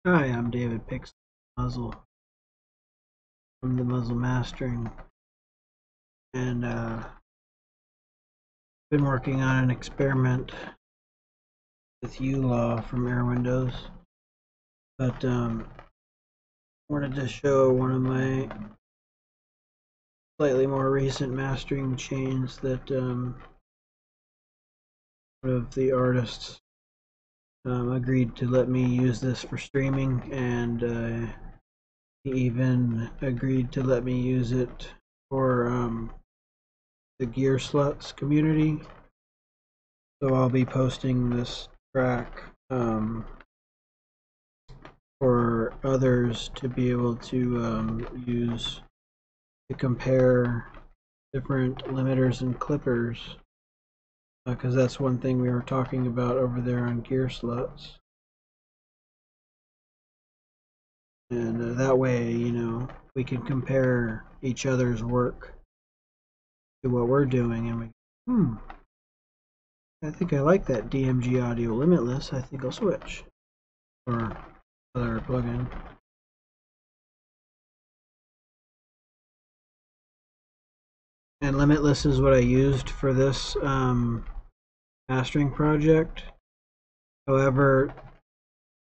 Hi, I'm David Pix Muzzle from the Muzzle Mastering, and been working on an experiment with uLaw from Airwindows, but wanted to show one of my slightly more recent mastering chains that one of the artists agreed to let me use this for streaming, and he even agreed to let me use it for the Gear Sluts community. So I'll be posting this track for others to be able to use to compare different limiters and clippers, because that's one thing we were talking about over there on Gear Sluts. And that way, you know, we can compare each other's work to what we're doing, and we, I think I like that DMG Audio Limitless. I think I'll switch or other plugin. And Limitless is what I used for this mastering project. However,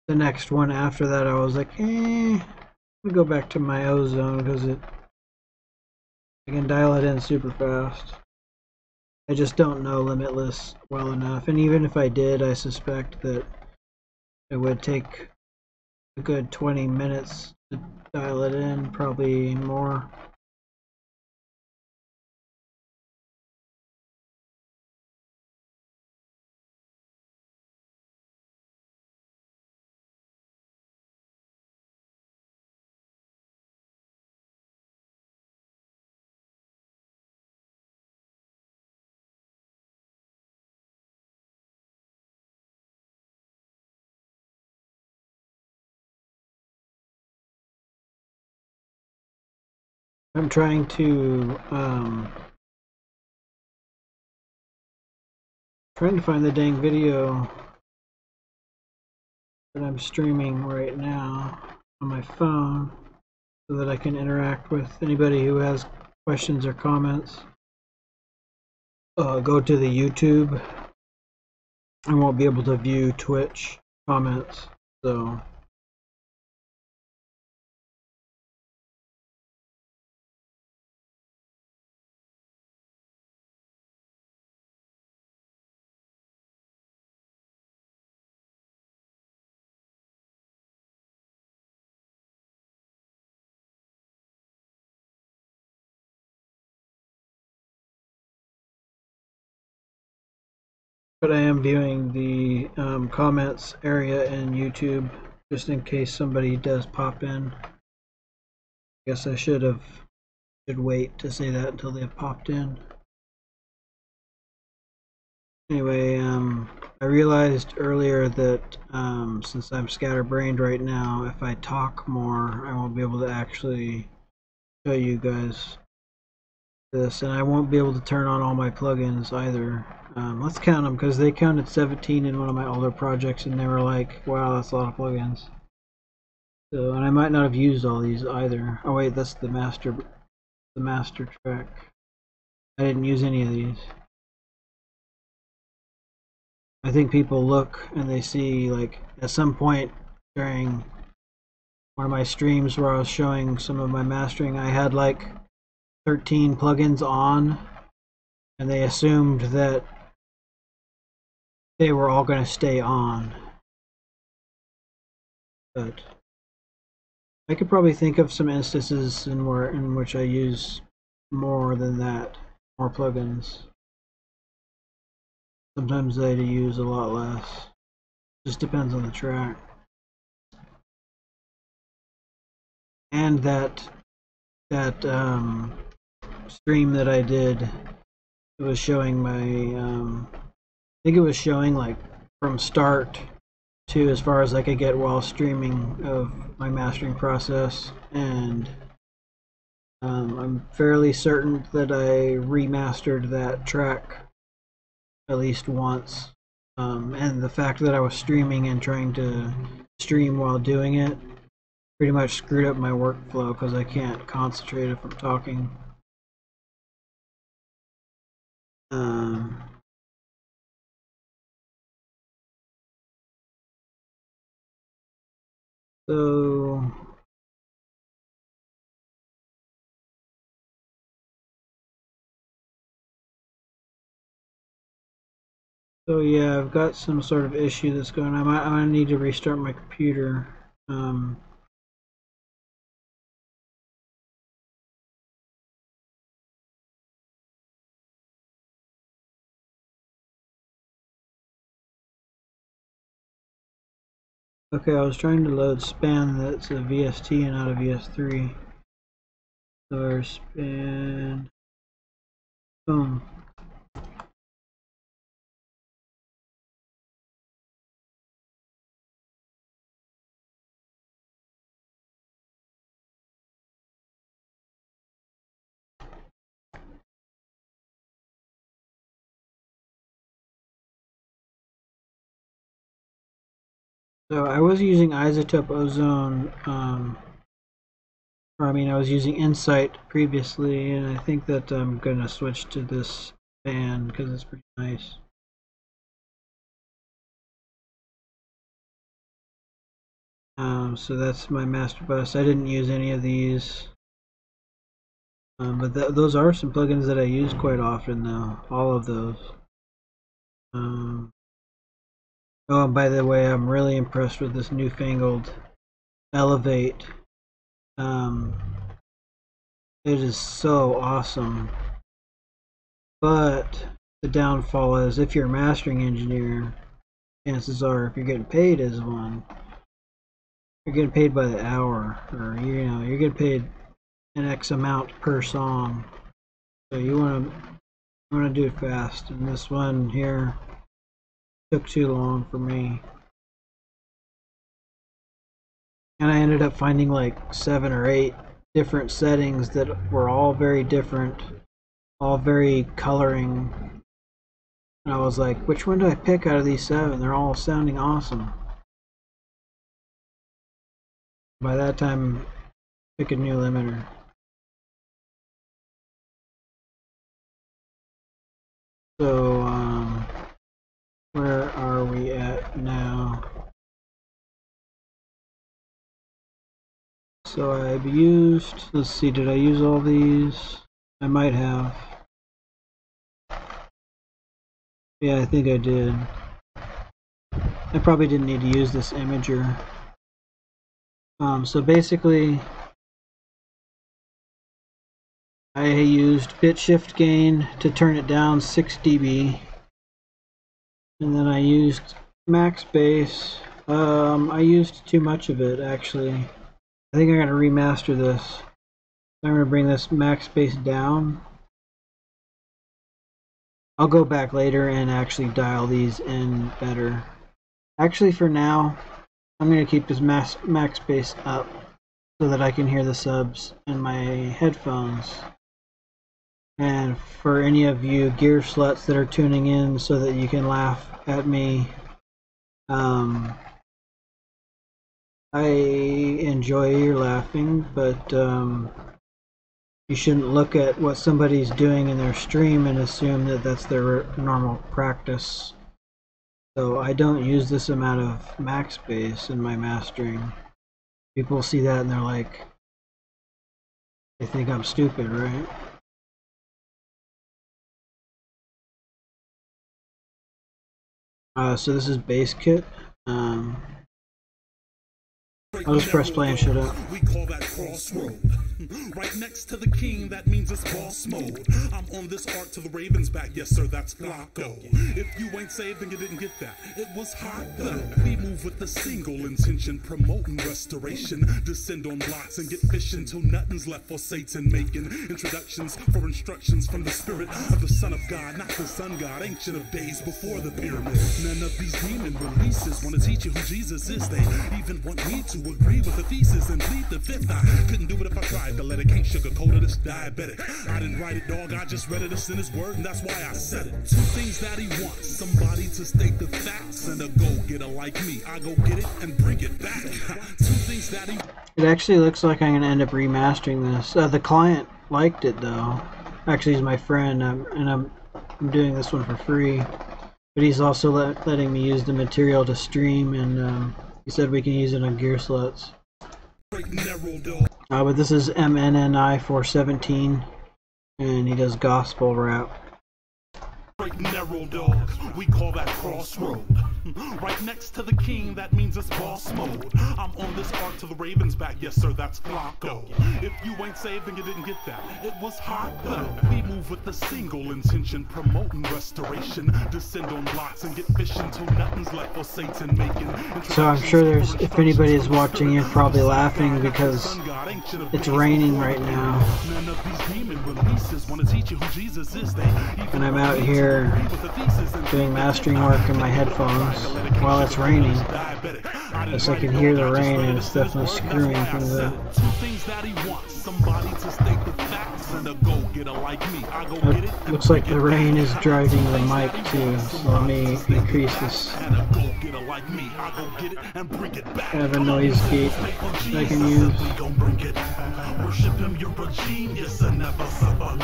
the next one after that, I was like, let me go back to my Ozone because I can dial it in super fast. I just don't know Limitless well enough, and even if I did, I suspect that it would take a good 20 minutes to dial it in, probably more. I'm trying to find the dang video that I'm streaming right now on my phone so that I can interact with anybody who has questions or comments. Go to the YouTube. I won't be able to view Twitch comments, so but I am viewing the comments area in YouTube just in case somebody does pop in. I guess I should wait to say that until they've popped in. Anyway, I realized earlier that since I'm scatterbrained right now, if I talk more, I won't be able to actually show you guys this, and I won't be able to turn on all my plugins either. Let's count them, because they counted 17 in one of my older projects, and they were like, wow, that's a lot of plugins. So, and I might not have used all these either. Oh wait, that's the master track. I didn't use any of these. I think people look and they see, like, at some point during one of my streams where I was showing some of my mastering, I had like 13 plugins on, and they assumed that they were all going to stay on. But I could probably think of some instances in which I use more than that, more plugins. Sometimes I use a lot less. Just depends on the track. And that stream that I did, it was showing my I think it was showing like from start to as far as I could get while streaming of my mastering process, and I'm fairly certain that I remastered that track at least once, and the fact that I was streaming and trying to stream while doing it. Pretty much screwed up my workflow because I can't concentrate if I'm talking. So yeah, I've got some sort of issue that's going on. I might need to restart my computer. Okay, I was trying to load span that's a VST and not a VS3. So our span, boom. So I was using isotope ozone, I was using Insight previously, and I think that I'm gonna switch to this fan because it's pretty nice. So that's my master bus. I didn't use any of these, but those are some plugins that I use quite often, though. All of those. Oh, and by the way, I'm really impressed with this newfangled Elevate. It is so awesome. But the downfall is if you're a mastering engineer, chances are if you're getting paid as one, you're getting paid by the hour, or you're getting paid an X amount per song. So you want to do it fast, and this one here took too long for me. And I ended up finding like 7 or 8 different settings that were all very different, all very coloring. And I was like, which one do I pick out of these 7? They're all sounding awesome. By that time, pick a new limiter. So, where are we at now? So I've used, let's see, did I use all these? I might have. Yeah, I think I did. I probably didn't need to use this imager. So basically, I used bit shift gain to turn it down 6 dB, and then I used max bass. I used too much of it, actually. I think I'm going to remaster this. I'm going to bring this max bass down. I'll go back later and actually dial these in better. Actually, for now, I'm going to keep this max bass up so that I can hear the subs in my headphones. And for any of you gear sluts that are tuning in so that you can laugh at me, I enjoy your laughing, but you shouldn't look at what somebody's doing in their stream and assume that that's their normal practice. So I don't use this amount of max bass in my mastering. People see that and they're like, they think I'm stupid, right? So this is bass kit. I'll just press play and shut up. We call that crossroad. Right next to the king, that means it's boss mode. I'm on this arc to the Ravens back, yes sir, that's Flacco. If you ain't saved, then you didn't get that. It was hot though. We move with the single intention, promoting restoration. Descend on blocks and get fishing till nothing's left for Satan. Making introductions for instructions from the spirit of the Son of God, not the Sun God, ancient of days before the pyramid. None of these demon releases want to teach you who Jesus is. They even want me to agree with the thesis and plead the fifth. I couldn't do it if I tried. tried to let it, can't sugarcoat it, it's diabetic. I didn't write it, dog, I just read it, it's in his word, and that's why I said it. Two things that he wants, somebody to state the facts, and a go-getter like me. I go get it and bring it back. Two things that he... It actually looks like I'm going to end up remastering this. The client liked it though. Actually, he's my friend, and I'm doing this one for free. But he's also letting me use the material to stream, and he said we can use it on gear sluts. But this is MNNI 417, and he does gospel rap. Narrow dog, we call that crossroad. Right next to the king, that means it's boss mode. I'm on this arc to the Ravens back, yes sir, that's Flacco. If you ain't saved, then you didn't get that. It was hot though. We move with the single intention, promoting restoration. Descend on blocks and get fishing till nothing's left for Satan making. So I'm sure there's, if anybody is watching, you're probably laughing because it's raining right now. And I'm out here doing mastering work in my headphones while it's raining. Yes, I can hear the rain, and it's definitely screwing things up. It looks like the rain is driving the mic too, so let me increase this. I have a noise gate I can use. Worship him, you're a genius and never suffer.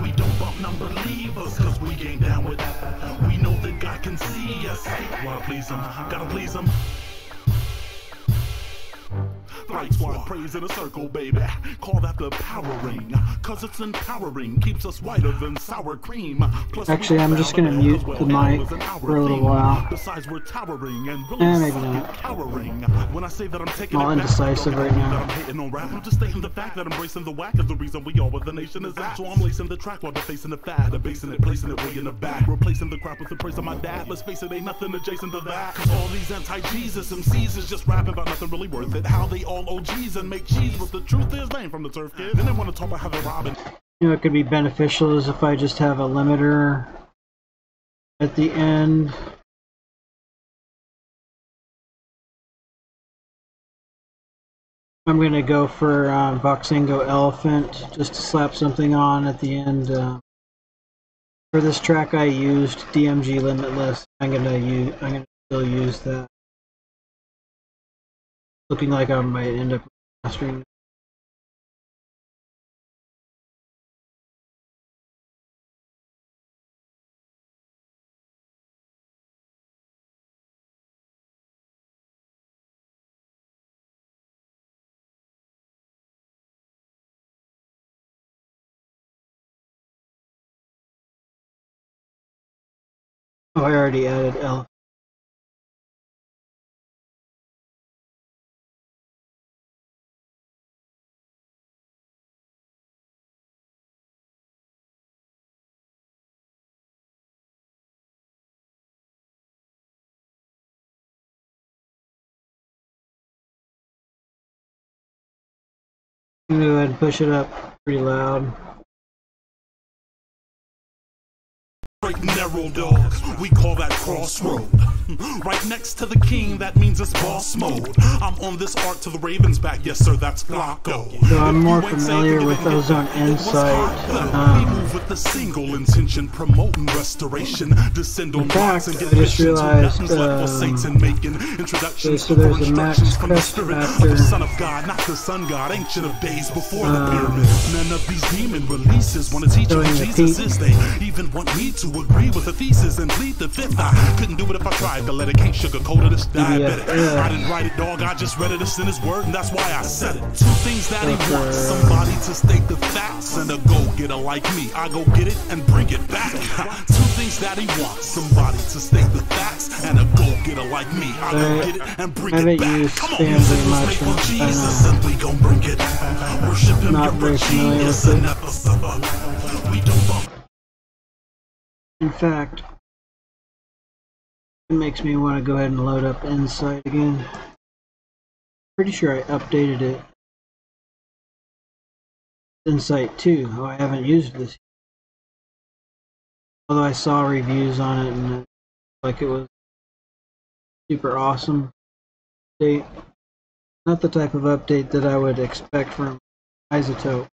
We don't bump non-believers cause we ain't down with that. We know that God can see us. Wanna please him, gotta please him. Light squad praise in a circle, baby. Call that the power ring, cause it's empowering, keeps us whiter than sour cream. Plus actually, I'm just gonna mute the mic for a little while. Besides, we're towering and maybe not. Cowering. When I say that I'm taking I'm all indecisive right now. I'm hating on rap, I'm just stating the fact that embracing the whack is the reason we all what the nation is at. So I'm lacing the track while defacing the fad, abasing it, placing it way in the back, replacing the crap with the praise of my dad. Let's face it, ain't nothing adjacent to that. Cause all these anti-Jesus MCs is just rapping about nothing really worth it. How they all OGs and make cheese, but the truth is they ain't from the turf, kid. Then they want to talk about how they're robbing. You know, it could be beneficial is if I just have a limiter at the end. I'm going to go for Voxengo Elephant, just to slap something on at the end. For this track I used DMG Limitless. I'm going to still use that. Looking like I might end up mastering. Oh, I already added L. I'm going to go ahead and push it up pretty loud. Narrow dog, we call that crossroad. Right next to the king, that means it's boss mode. I'm on this arc to the Ravens back, yes sir, that's Flacco. So I'm more familiar with Ozone Insight. We move with the single intention, promoting restoration. Descend on blocks and get just realized, introductions so there's a max crest factor. Son of God, not the sun god, ancient of days before the pyramid. None of these demon releases want to teach you who Jesus is. They even want me to agree with the thesis and plead the fifth. I couldn't do it if I tried to let it, can't sugarcoat it, it's diabetic. I didn't write it, dog, I just read it, it's in his word, and that's why I said it. Two things that he wants, somebody to state the facts, and a go-getter like me. I go get it and bring it back. Two things that he wants, somebody to state the facts, and a go-getter like me. I go get it and bring it back. Come on, music was made for Jesus, and we gon' bring it. Worship him, you're a genius, and never suffer. We don't bump. In fact, it makes me want to go ahead and load up Insight again. Pretty sure I updated it. Insight 2. Oh, I haven't used this yet. Although I saw reviews on it and like it was super awesome update. Not the type of update that I would expect from isotope.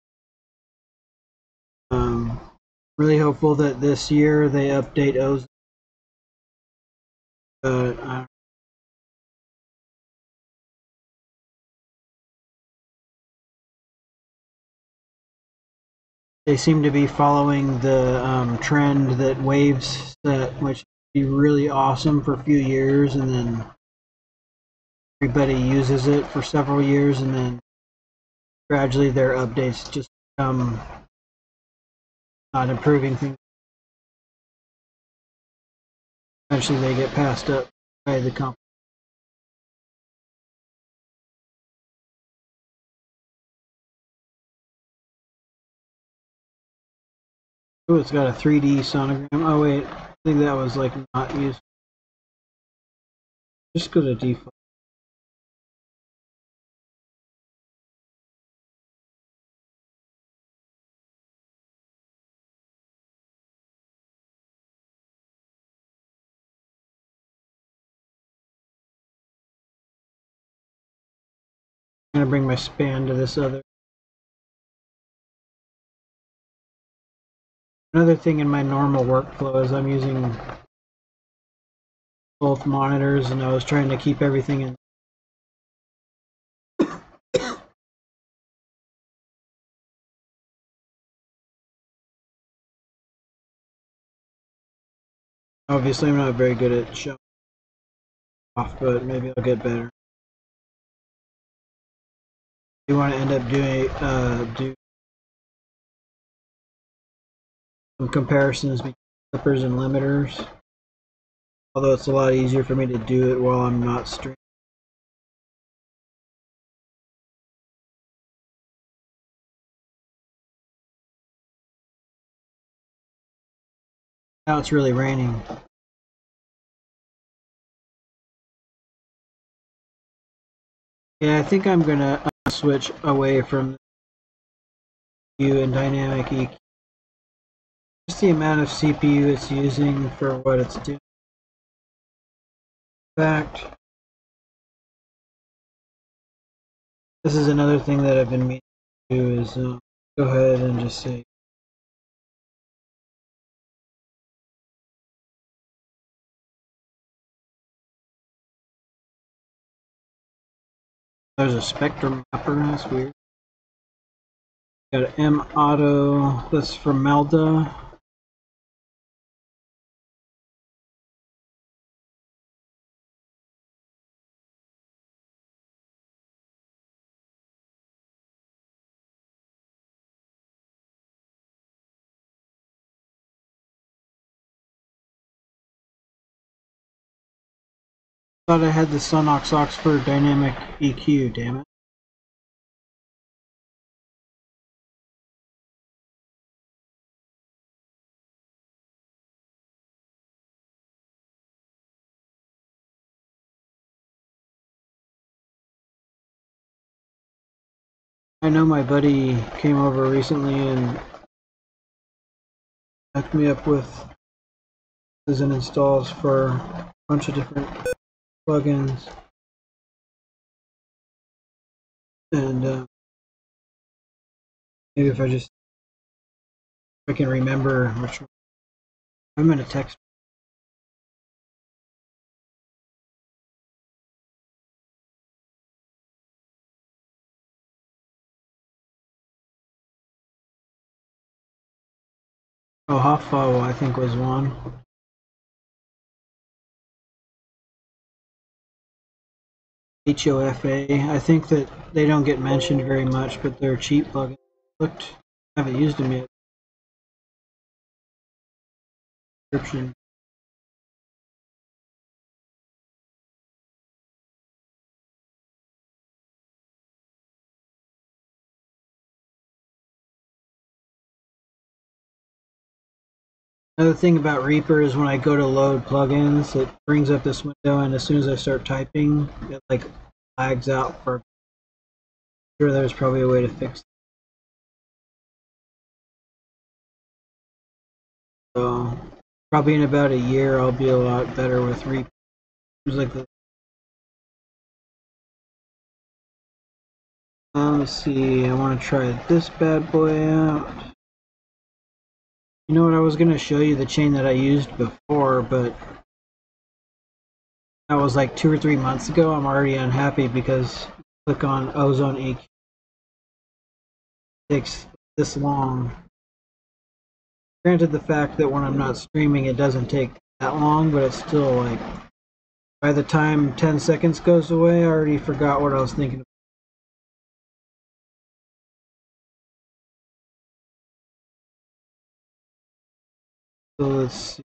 Really hopeful that this year they update ozone. But they seem to be following the trend that waves set, which would be really awesome for a few years, and then everybody uses it for several years, and then gradually their updates just become not improving things. Eventually they get passed up by the company. Oh, it's got a 3D sonogram. Oh wait, I think that was like not used. Just go to default. I'm gonna bring my span to this other. Another thing in my normal workflow is I'm using both monitors, and I was trying to keep everything in. Obviously, I'm not very good at showing off, but maybe I'll get better. You want to end up doing do some comparisons between clippers and limiters. Although it's a lot easier for me to do it while I'm not streaming. Now it's really raining. Yeah, I think I'm gonna switch away from CPU and dynamic EQ. Just the amount of CPU it's using for what it's doing. In fact, this is another thing that I've been meaning to do is go ahead and just say there's a spectrum mapper. That's weird. Got an M auto. That's for Melda. Thought I had the Sunox Oxford dynamic EQ. Damn it. I know my buddy came over recently and hooked me up with and installs for a bunch of different plugins, and maybe if I can remember which one. I'm gonna text. Oh, Hoffo, I think was one. HOFA. I think that they don't get mentioned very much, but they're cheap plugins. I haven't used them yet. Description. Another thing about Reaper is when I go to load plugins, it brings up this window, and as soon as I start typing, it like lags out for. I'm sure there's probably a way to fix it. So probably in about a year, I'll be a lot better with Reaper. Like Let's see, I want to try this bad boy out. You know what, I was going to show you the chain that I used before, but that was like 2 or 3 months ago. I'm already unhappy because click on Ozone EQ. It takes this long. Granted, the fact that when I'm not streaming it doesn't take that long, but it's still like, by the time 10 seconds goes away, I already forgot what I was thinking. So let's see.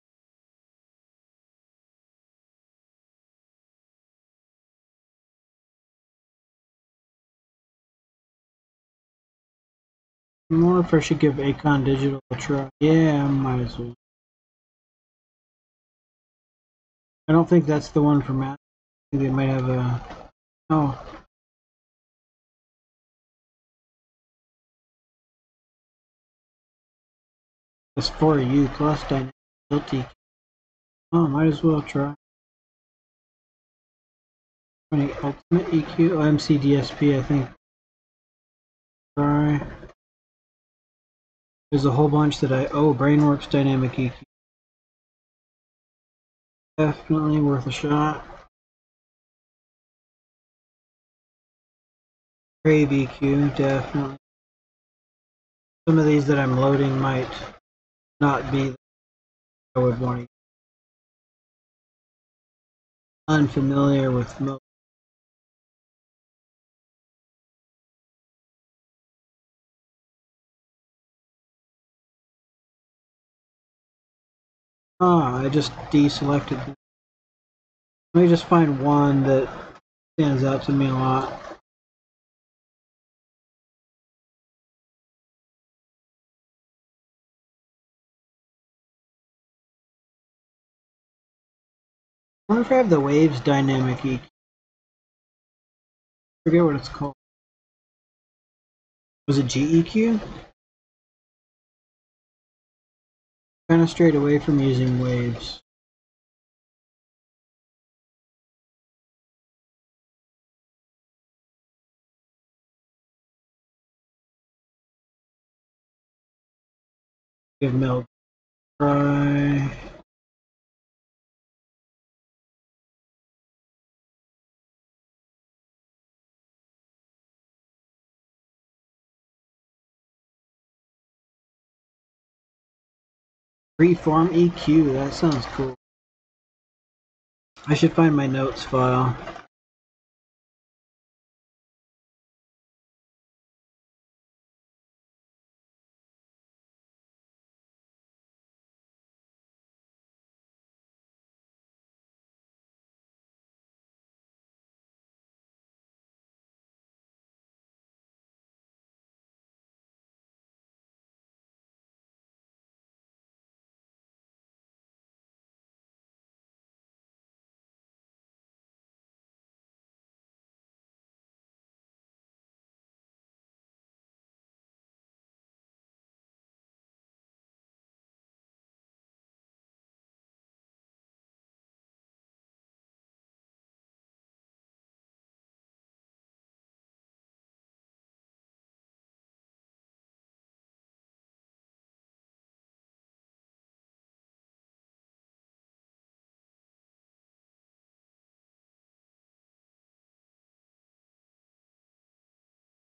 I wonder if I should give Acon Digital a try. Yeah, I might as well. I don't think that's the one for Matt. I think they might have a... Oh. It's for you plus dynamic guilty. Oh, might as well try. Ultimate EQ, OMC DSP, I think. Try. There's a whole bunch that Brainworks Dynamic EQ. Definitely worth a shot. Crave EQ, definitely. Some of these that I'm loading might not be I would want to. Unfamiliar with most. I just deselected them. Let me just find one that stands out to me a lot. I wonder if I have the Waves Dynamic EQ. I forget what it's called. Was it GEQ? Kind of strayed away from using Waves. Give Meld a try. Freeform EQ, that sounds cool. I should find my notes file.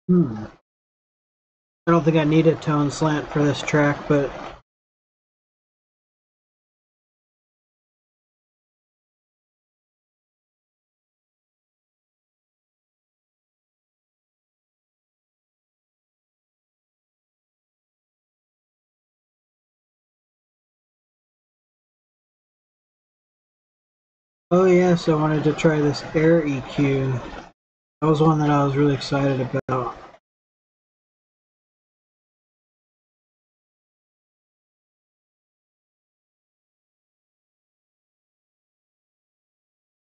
I don't think I need a tone slant for this track, but oh yes, I wanted to try this Air EQ. That was one that I was really excited about.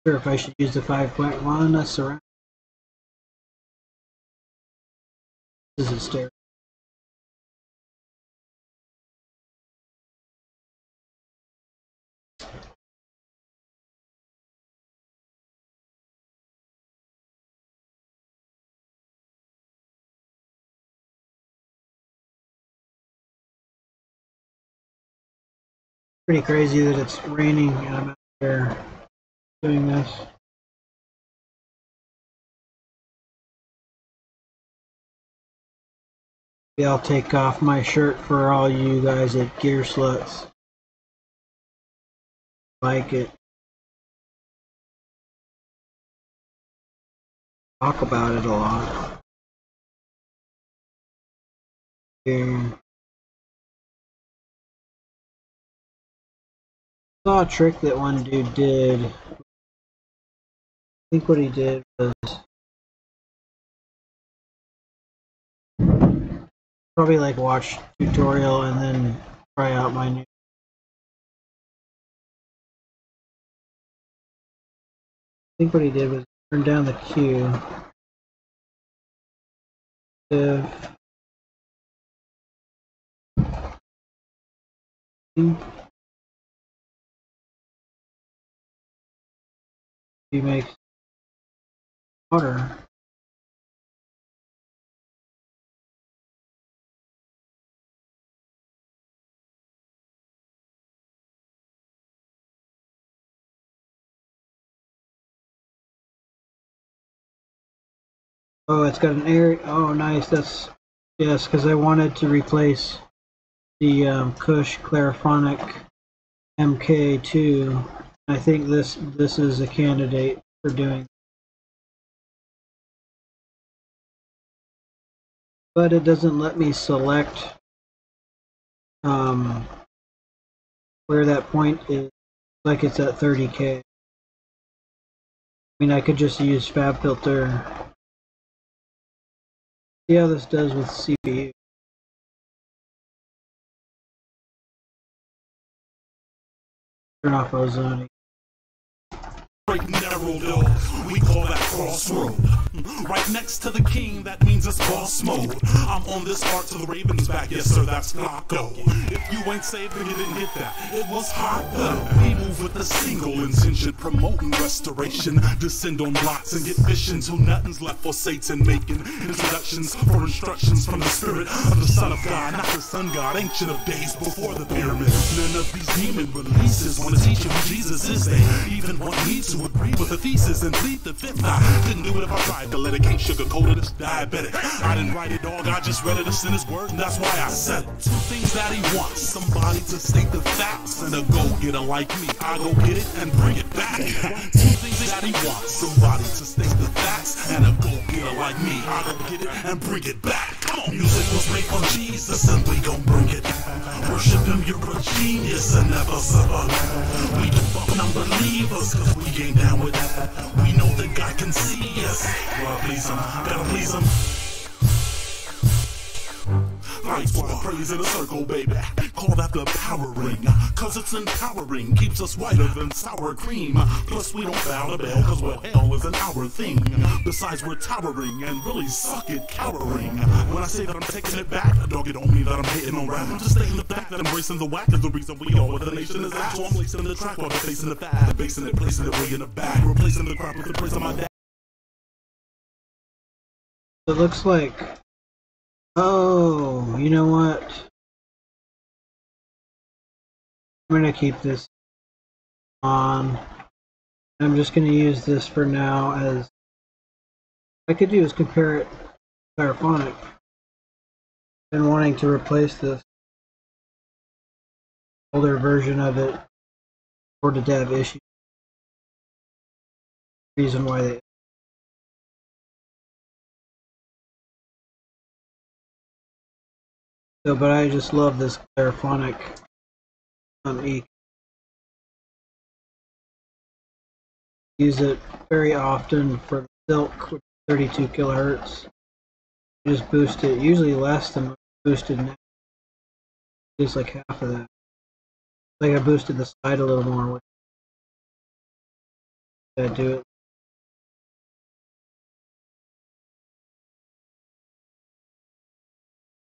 Sure, if I should use the 5.1 surround. This is stereo. Pretty crazy that it's raining and I'm out there doing this. Maybe I'll take off my shirt for all you guys at Gear Sluts. Like it. Talk about it a lot. Here. I saw a trick that one dude did. I think what he did was probably like watch tutorial and then try out my new. I think what he did was turn down the Q. If he makes water. Oh, it's got an air. Oh, nice. That's yes, because I wanted to replace the Kush Clariphonic MK2. I think this is a candidate for doing, but it doesn't let me select where that point is. Like it's at 30K. I mean, I could just use FabFilter. See how this does with CPU. Turn off ozone. Straight narrow though, we call that crossroad. Right next to the king, that means it's boss mode. I'm on this art to the Ravens back, yes sir, that's Flacco. If you ain't saved, then you didn't get that. It was hot though. We move with the single intention, promoting restoration. Descend on blocks and get fishing till nothing's left for Satan. Making introductions for instructions from the spirit of the Son of God, not the Sun God, ancient of days before the pyramid. None of these demon releases want to teach you who Jesus is. They even want me to agree with the thesis and plead the fifth. I couldn't do it if I tried to let it. Can't sugarcoat it, it's diabetic. I didn't write it, dog, I just read it as in his words, and that's why I said it. Two things that he wants: somebody to state the facts, and a go-getter like me. I go get it and bring it back. Two things that he wants: somebody to state the facts, and a go-getter like me. I go get it and bring it back. Come on, music was made for Jesus, and we gon' bring it. Worship him, you're a genius, and never suffer. We debunk unbelievers, cause we ain't down with that. We know that God can see us. Well, please him, gotta please him. Lights while praise in a circle, baby. Call that the power ring, cause it's empowering. Keeps us whiter than sour cream. Plus we don't bow to bell, cause well, hell is an our thing. Besides we're towering and really suck at cowering. When I say that I'm taking it back, dog, it don't mean that I'm hating on rap. I'm just stating the fact that embracing the whack is the reason we all what the nation is at. So I'm lacing the track while defacing the fad, debasing it, placing it way in the bag, replacing the crap with the praise of my dad. It looks like, oh, you know what? I'm gonna keep this on. I'm just gonna use this for now. As what I could do is compare it to Clariphonic. Been wanting to replace this older version of it for the dev issue. Reason why they. So, but I just love this Clariphonic E. Use it very often for the silk with 32 kilohertz. You just boost it, usually less than boosted now. Just like half of that. Like I boosted the side a little more with that. Do it.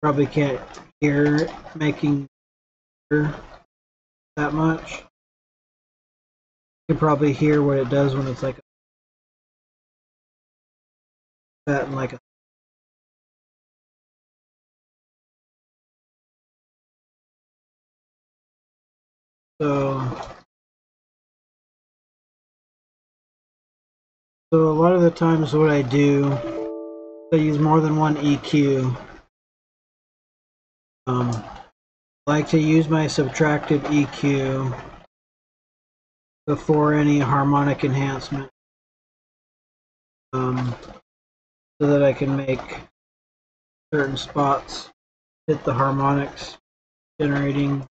Probably can't hear it making that much. You can probably hear what it does when it's like that and like a. So a lot of the times what I do, I use more than one EQ. I like to use my subtractive EQ before any harmonic enhancement, so that I can make certain spots hit the harmonics generating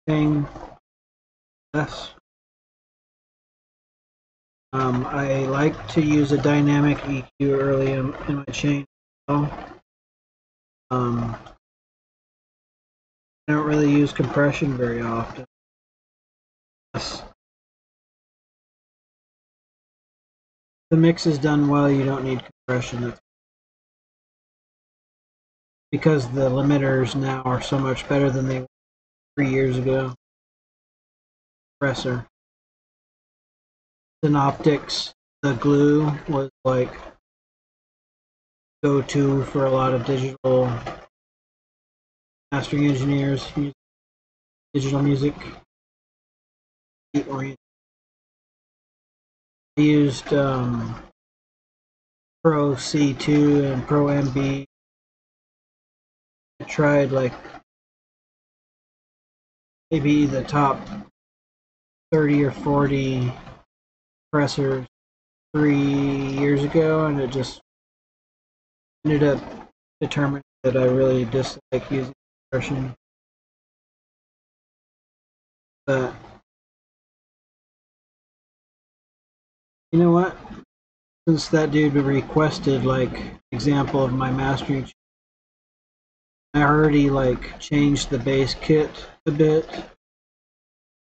thing less. I like to use a dynamic EQ early in my chain. I don't really use compression very often. The mix is done well, you don't need compression. Because the limiters now are so much better than they were 3 years ago. Compressor. Synoptics, the glue was like go-to for a lot of digital mastering engineers, digital music. I used Pro C2 and Pro MB. I tried like maybe the top 30 or 40 compressors 3 years ago, and it just ended up determining that I really dislike using compression. But you know what? Since that dude requested like example of my mastering, I already like changed the bass kit a bit.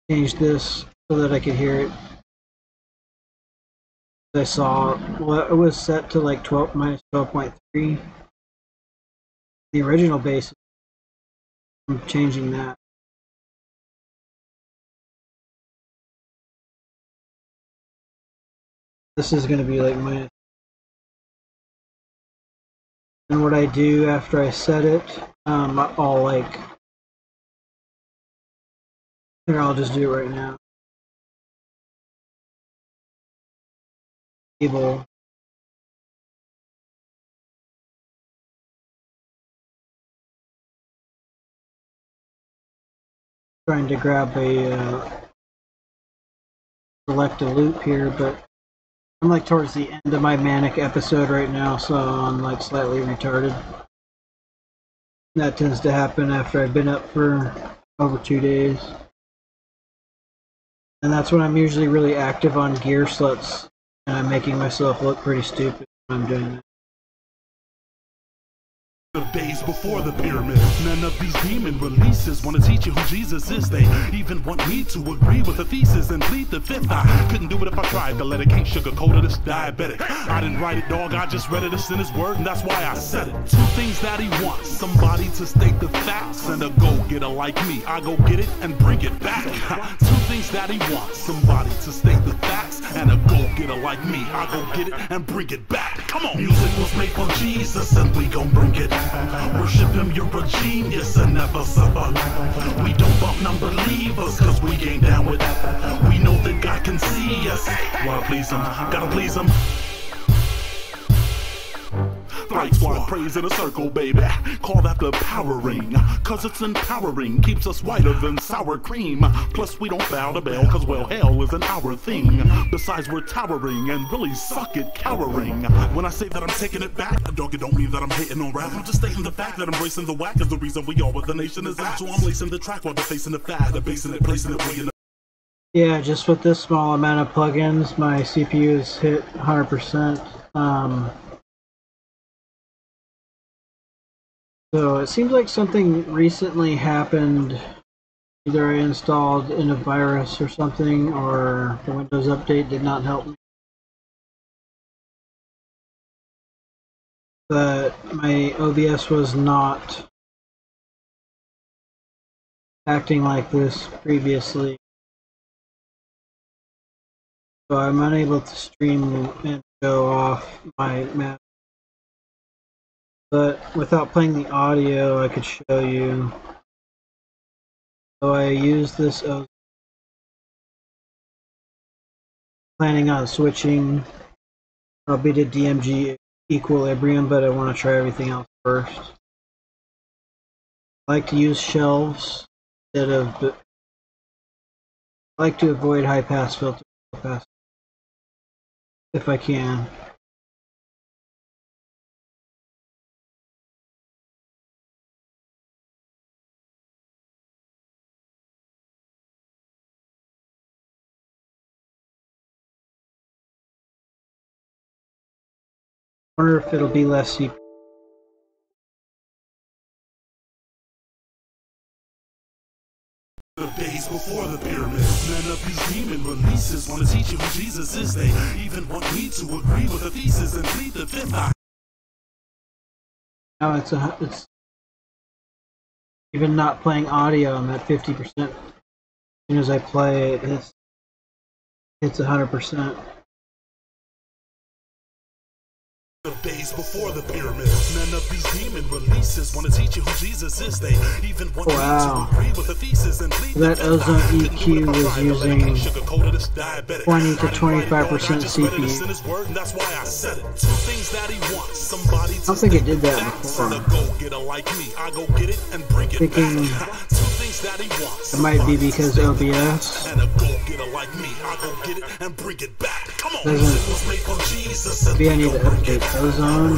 Changed this so that I could hear it. I saw, well, it was set to like 12 minus 12.3. The original bass, I'm changing that. This is going to be like minus. And what I do after I set it, I'll like, here, I'll just do it right now. Table. Trying to grab a select a loop here, but I'm like towards the end of my manic episode right now, so I'm like slightly retarded. That tends to happen after I've been up for over 2 days. And that's when I'm usually really active on gear sluts, and I'm making myself look pretty stupid when I'm doing that. The days before the pyramid, none of these demon releases want to teach you who Jesus is. They even want me to agree with the thesis and plead the fifth. I couldn't do it if I tried to let it. Can't sugarcoat it, it's diabetic. I didn't write it, dog, I just read it. It's in his word, and that's why I said it. 2 things that he wants: somebody to state the facts, and a go-getter like me. I go get it and bring it back. 2 things that he wants: somebody to state the facts, and a go-getter like me. I go get it and bring it back. Come on. Music was made for Jesus, and we gon' bring it. Worship him, you're a genius and never suffer. We don't bump number leavers, cause we ain't down with that. We know that God can see us. Wanna please him, gotta please him. Flight squad praise in a circle, baby. Call that the powering, cause it's empowering. Keeps us whiter than sour cream. Plus we don't bow to bail, cause well, hell isn't our thing. Besides we're towering and really suck at cowering. When I say that I'm taking it back, dog, it don't mean that I'm hating on rap. I'm just stating the fact that embracing the whack is the reason we are what the nation is at. So I'm lacing the track while they're facing the fad, basing it, placing it, bringing it. Yeah, just with this small amount of plugins, my CPU is hit 100%. So it seems like something recently happened. Either I installed in a virus or something, or the Windows update did not help me. But my OBS was not acting like this previously. So I'm unable to stream and show off my map. But without playing the audio, I could show you So I use this. Planning on switching probably to DMG equilibrium, but I want to try everything else first. I like to use shelves instead of. I like to avoid high pass filters if I can. I wonder if it'll be less CPU. The days before the pyramids, none of these demon releases want to teach you who Jesus is. They even want me to agree with the thesis and plead the fifth. Now it's even not playing audio. I'm at 50%. As soon as I play it, it's 100%. The days before the pyramids, none of these demon releases want to teach you who Jesus is. They even want me to agree with the thesis and plead that ozone EQ was using 20 to 25% CPU. That's why I said it. Two things that he wants. Somebody I don't think it did that before. Thinking it might be because OBS doesn't. Maybe I need to update ozone.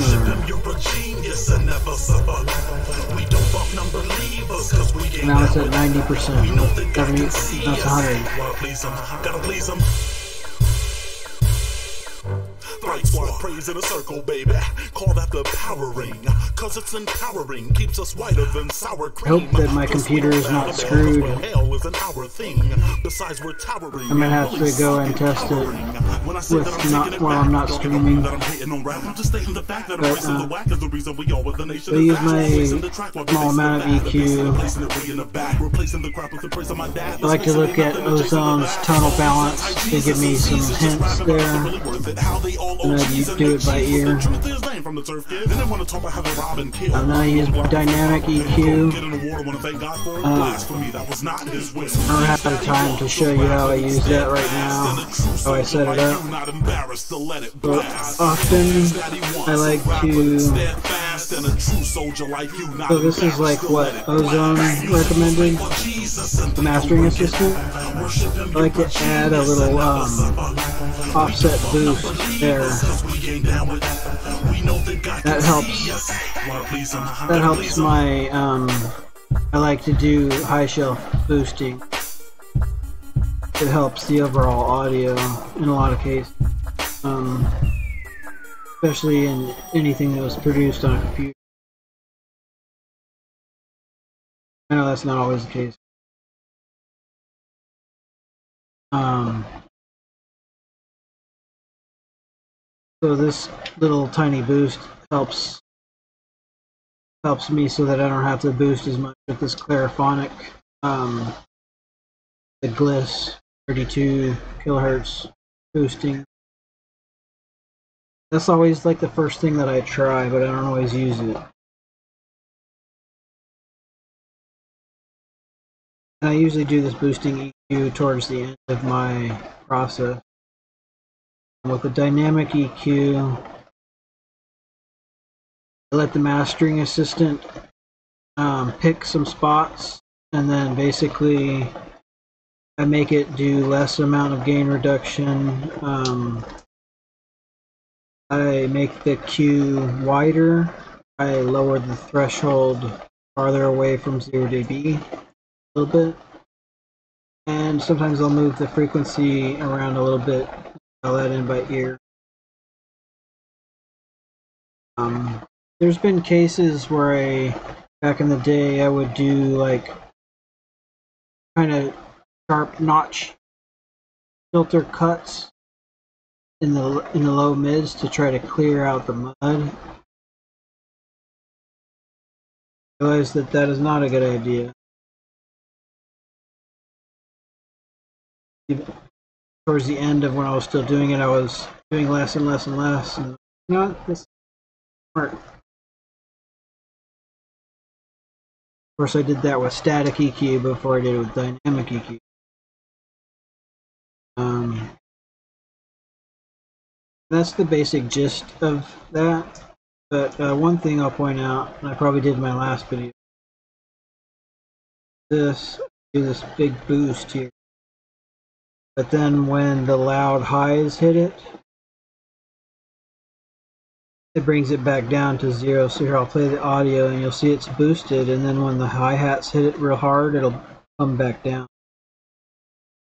Now it's at 90%. 70, that's 100. Bright squad praise in a circle, baby. Call that the powering, cause it's empowering, keeps us whiter than sour cream. I hope that my computer is not screwed. Hell is an hour thing. Besides, we're towering. I'm gonna have to go and test it with while I'm not streaming. But, I use my small amount of EQ. I like to look at ozone's tonal balance to give me some hints there. And I do it by ear. And then I use dynamic EQ. I don't have the time to show you how I use that right now, how I set it up. But often I like to. So this is like what Ozone recommended, the mastering assistant. I like to add a little offset boost there. That helps my I like to do high shelf boosting. It helps the overall audio in a lot of cases, especially in anything that was produced on a computer. I know that's not always the case. So this little tiny boost helps me so that I don't have to boost as much with this clariphonic, the Gliss 32 kilohertz boosting. That's always like the first thing that I try, but I don't always use it. And I usually do this boosting EQ towards the end of my process. With the dynamic EQ, I let the mastering assistant pick some spots, and then basically I make it do less amount of gain reduction. I make the Q wider. I lower the threshold farther away from 0 dB a little bit, and sometimes I'll move the frequency around a little bit. I'll let in by ear. There's been cases where back in the day, I would do like kind of sharp notch filter cuts in the low mids to try to clear out the mud. I realized that is not a good idea. Towards the end of when I was still doing it, I was doing less and less and less. And you know what? This worked. course, I did that with static EQ before I did it with dynamic EQ. That's the basic gist of that. But one thing I'll point out, and I probably did in my last video, do this big boost here. But then when the loud highs hit it, it brings it back down to 0. So here I'll play the audio and you'll see it's boosted, and then when the hi-hats hit it real hard, it'll come back down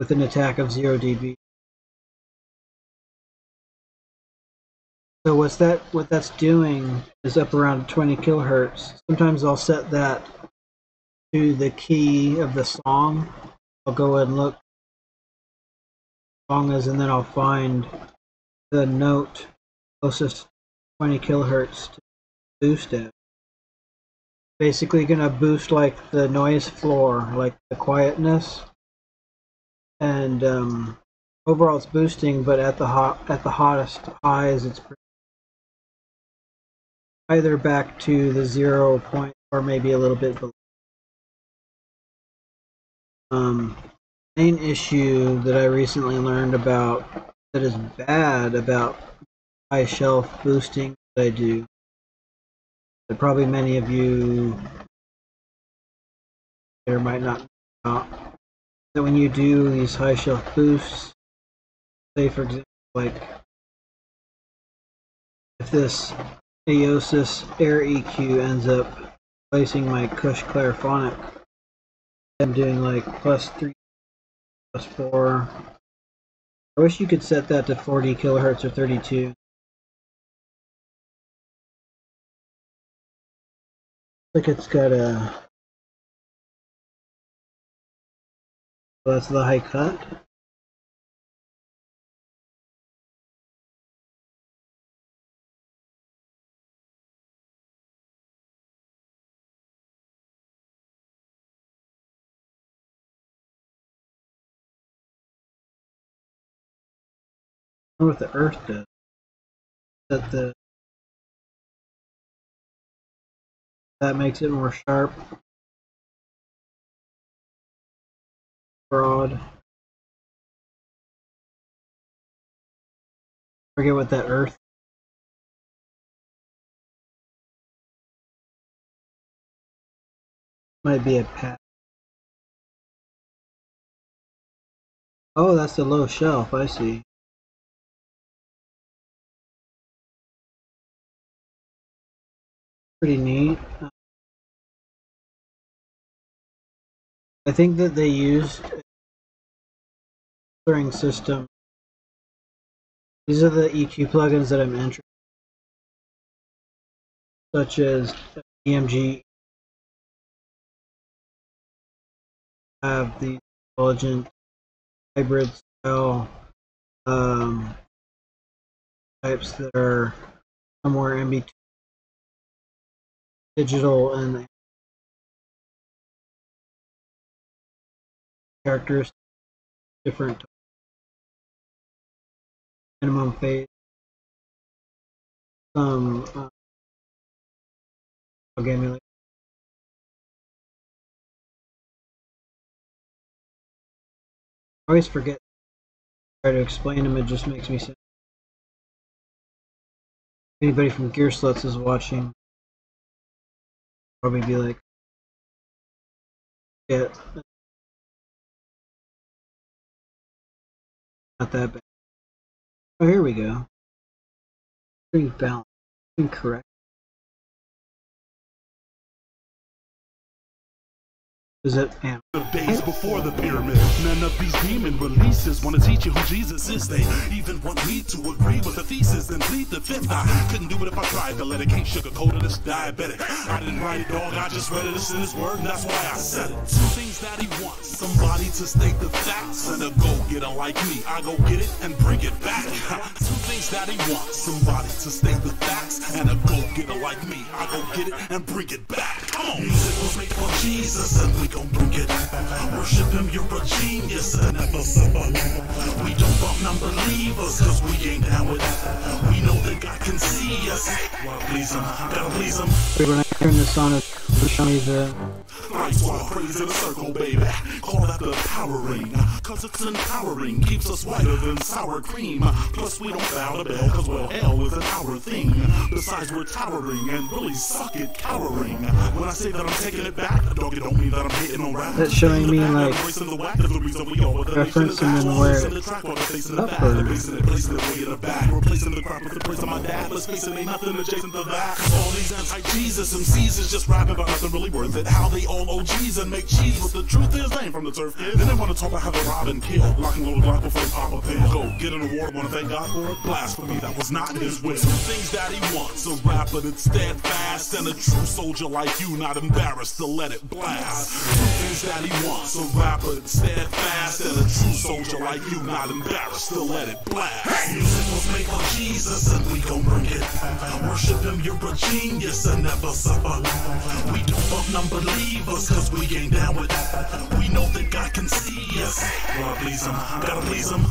with an attack of 0 dB. So what that's doing is up around 20 kilohertz. Sometimes I'll set that to the key of the song. I'll go ahead and look song is, and then I'll find the note closest 20 kilohertz to boost it. Basically gonna boost like the noise floor, like the quietness, and overall it's boosting, but at the hottest highs it's either back to the 0 point or maybe a little bit below. Main issue that I recently learned about that is bad about high shelf boosting that I do, that probably many of you there might not know about, that when you do these high shelf boosts, say for example, like if this Aosis Air EQ ends up placing my Cush Clairphonic, I'm doing like +3, +4. I wish you could set that to 40 kilohertz or 32. Like it's got a, well, that's the high cut. I wonder what the earth does. That makes it more sharp, broad. Forget what that earth. Might be a patch. Oh, that's the low shelf. I see. Pretty neat. I think that they used a filtering system. These are the EQ plugins that I'm interested in, such as EMG. Have the intelligent hybrid style types that are somewhere in between digital and characteristics, different minimum phase, some emulation. I always forget to try to explain them, it just makes me sad. Anybody from Gear Sluts is watching, probably be like, yeah, not that bad. Oh, here we go. String balance. Incorrect. Is it amp? The days before the pyramid, none of these demon releases want to teach you who Jesus is. They even want me to agree with the thesis and plead the fifth. I couldn't do it if I tried to let it. Can't sugarcoat it, it's diabetic. I didn't write it, dog, I just read it, it's in his word, and that's why I said it. Two things that he wants: somebody to state the facts, and a go-getter like me. I go get it and bring it back. Two things that he wants: somebody to state the facts, and a go-getter like me. I go get it and bring it back. Come on. Music was made for Jesus, and we gon' bring it back. Worship him, you're a genius, and never suffer. We don't bump non-believers, cause we ain't down with that. We know that God can see us. Well, please him, gotta please him. When I turn this on, it'll show me the Life's while praise in a circle, baby. Call that the powering, cause it's empowering. Keeps us whiter than sour cream. Plus we don't bow to bell, cause well, hell is an our thing. Besides we're towering and really suck at cowering. When I say that I'm taking it back, dog, it don't mean that I'm hitting on rap. That's showing me like reference and then where it's up or Replacing the crap with the praise of my dad. Let's face it, ain't nothing adjacent to that. All these anti-Jesus MCs is just rapping about nothing really worth it. How they all OGs and make cheese, but the truth is they ain't from the turf, kid. Then they want to talk about how they rob and kill, lock and load a block before they pop a pill. Go get an award, wanna thank God for it. Blasphemy, that was not his will. Two things that he wants: a rapper that's steadfast and a true soldier like you, not embarrassed to let it blast. Two things that he wants: a rapper that's steadfast and a true soldier like you, not embarrassed to let it blast. Music was made for Jesus and we gon' bring it back. Worship him, you're a genius and never suffer. We don't bump non-believers cause we ain't down with that. We know that God can see us. Lord, please him, gotta please him.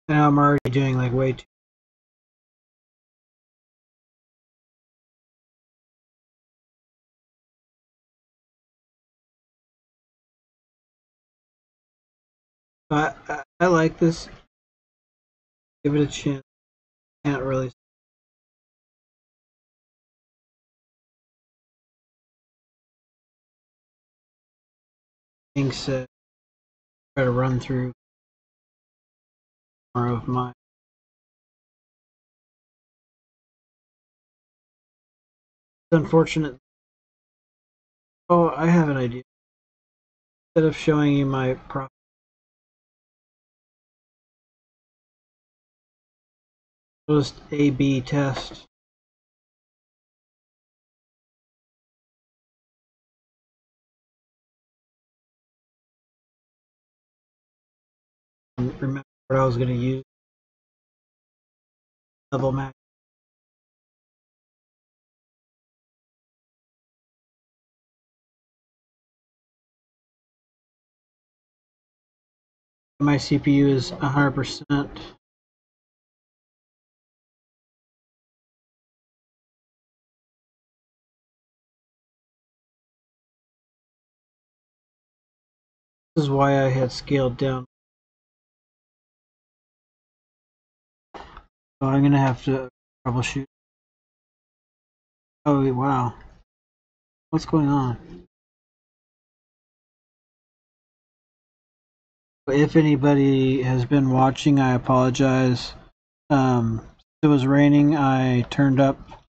Now I'm already doing like way too. I like this. Give it a chance. Can't really. Things try to run through more of my. It's unfortunate. Oh, I have an idea. Instead of showing you my just A/B test. And remember what I was going to use. Level max. My CPU is 100%. This is why I had scaled down. So I'm gonna have to troubleshoot. Oh wow, what's going on? If anybody has been watching, I apologize. It was raining. I turned up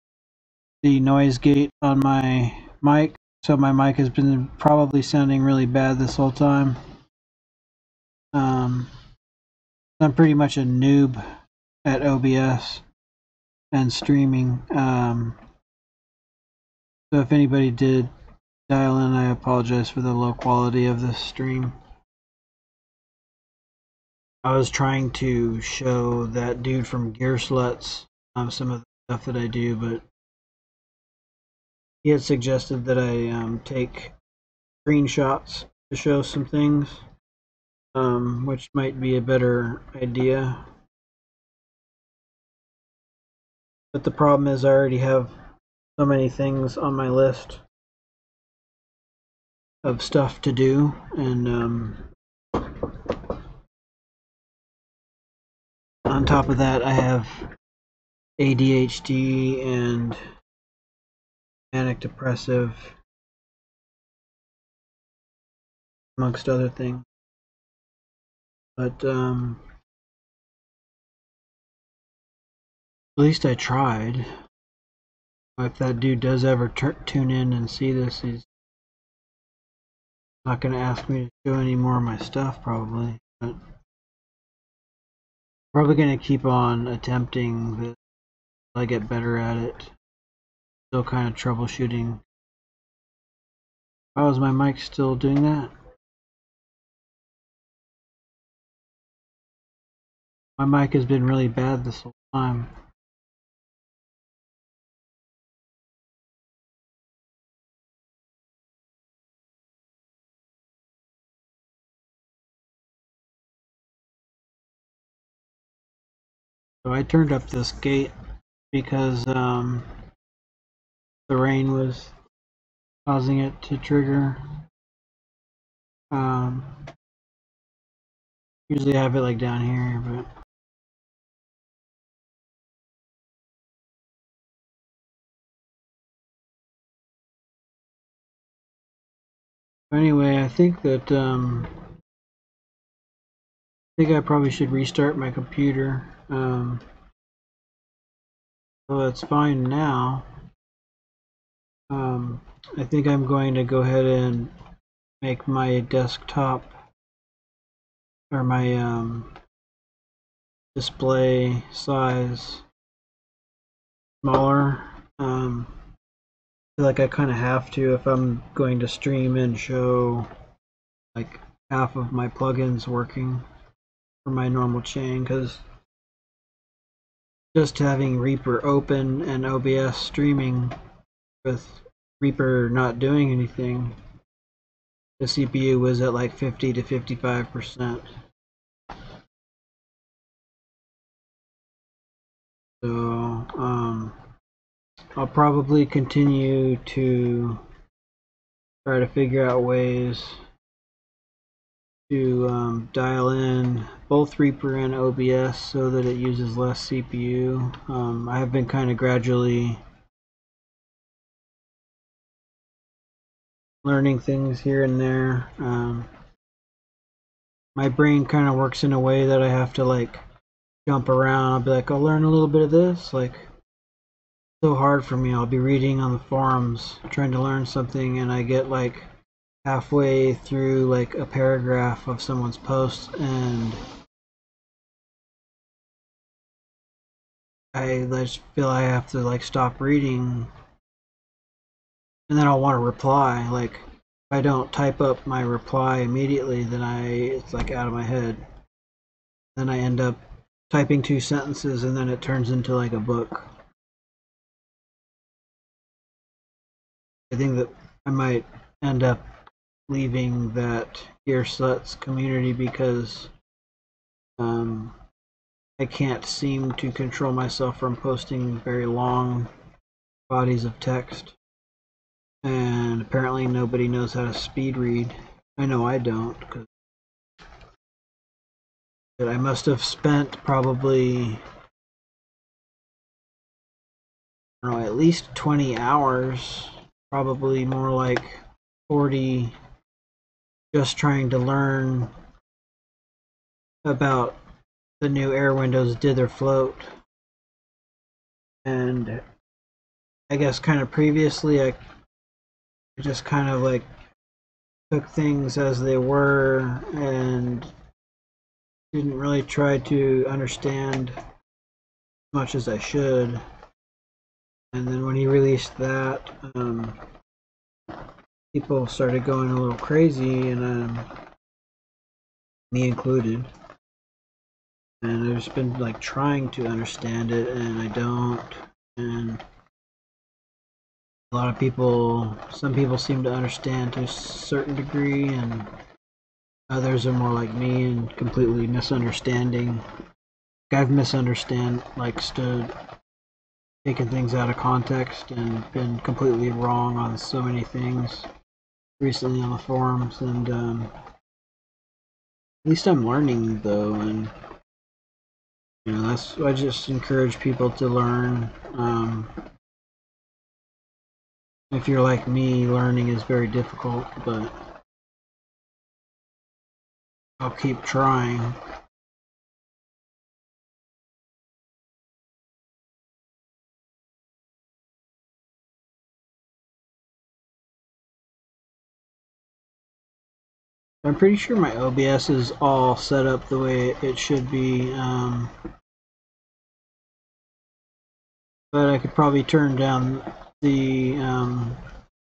the noise gate on my mic, so my mic has been probably sounding really bad this whole time. I'm pretty much a noob at OBS and streaming. So if anybody did dial in, I apologize for the low quality of this stream. I was trying to show that dude from Gear Sluts some of the stuff that I do, but he had suggested that I take screenshots to show some things, which might be a better idea. But the problem is I already have so many things on my list of stuff to do, and on top of that I have ADHD and manic depressive, amongst other things. But at least I tried. If that dude does ever tune in and see this, he's not going to ask me to show any more of my stuff, probably. But probably going to keep on attempting this until I get better at it. Still kind of troubleshooting. Oh, is my mic still doing that? My mic has been really bad this whole time. So I turned up this gate because the rain was causing it to trigger. Usually I have it like down here, but anyway, I think that I probably should restart my computer. So it's fine now. I think I'm going to go ahead and make my desktop or my display size smaller. I feel like I kind of have to if I'm going to stream and show like half of my plugins working for my normal chain, because just having Reaper open and OBS streaming with Reaper not doing anything, the CPU was at like 50 to 55%. So I'll probably continue to try to figure out ways to dial in both Reaper and OBS so that it uses less CPU. I have been kind of gradually learning things here and there. My brain kind of works in a way that I have to like jump around. I'll be like, I'll learn a little bit of this. Like, so hard for me. I'll be reading on the forums trying to learn something, and I get like halfway through like a paragraph of someone's post, and I just feel I have to like stop reading, and then I'll want to reply. Like, if I don't type up my reply immediately, then it's like out of my head. Then I end up typing 2 sentences, and then it turns into like a book. I think that I might end up leaving that Gearsuts community because I can't seem to control myself from posting very long bodies of text. And apparently nobody knows how to speed read. I know I don't, because I must have spent probably, I don't know, at least 20 hours, probably more like 40, just trying to learn about the new Airwindows Dither float. And I guess kind of previously I just kind of like took things as they were and didn't really try to understand as much as I should. And then when he released that, people started going a little crazy, and me included. And I've just been like trying to understand it, and I don't. And a lot of people, some people seem to understand to a certain degree, and others are more like me and completely misunderstanding. I've stood, taken things out of context and been completely wrong on so many things recently on the forums, and at least I'm learning though, and that's, I just encourage people to learn. If you're like me, learning is very difficult, but I'll keep trying. I'm pretty sure my OBS is all set up the way it should be, but I could probably turn down the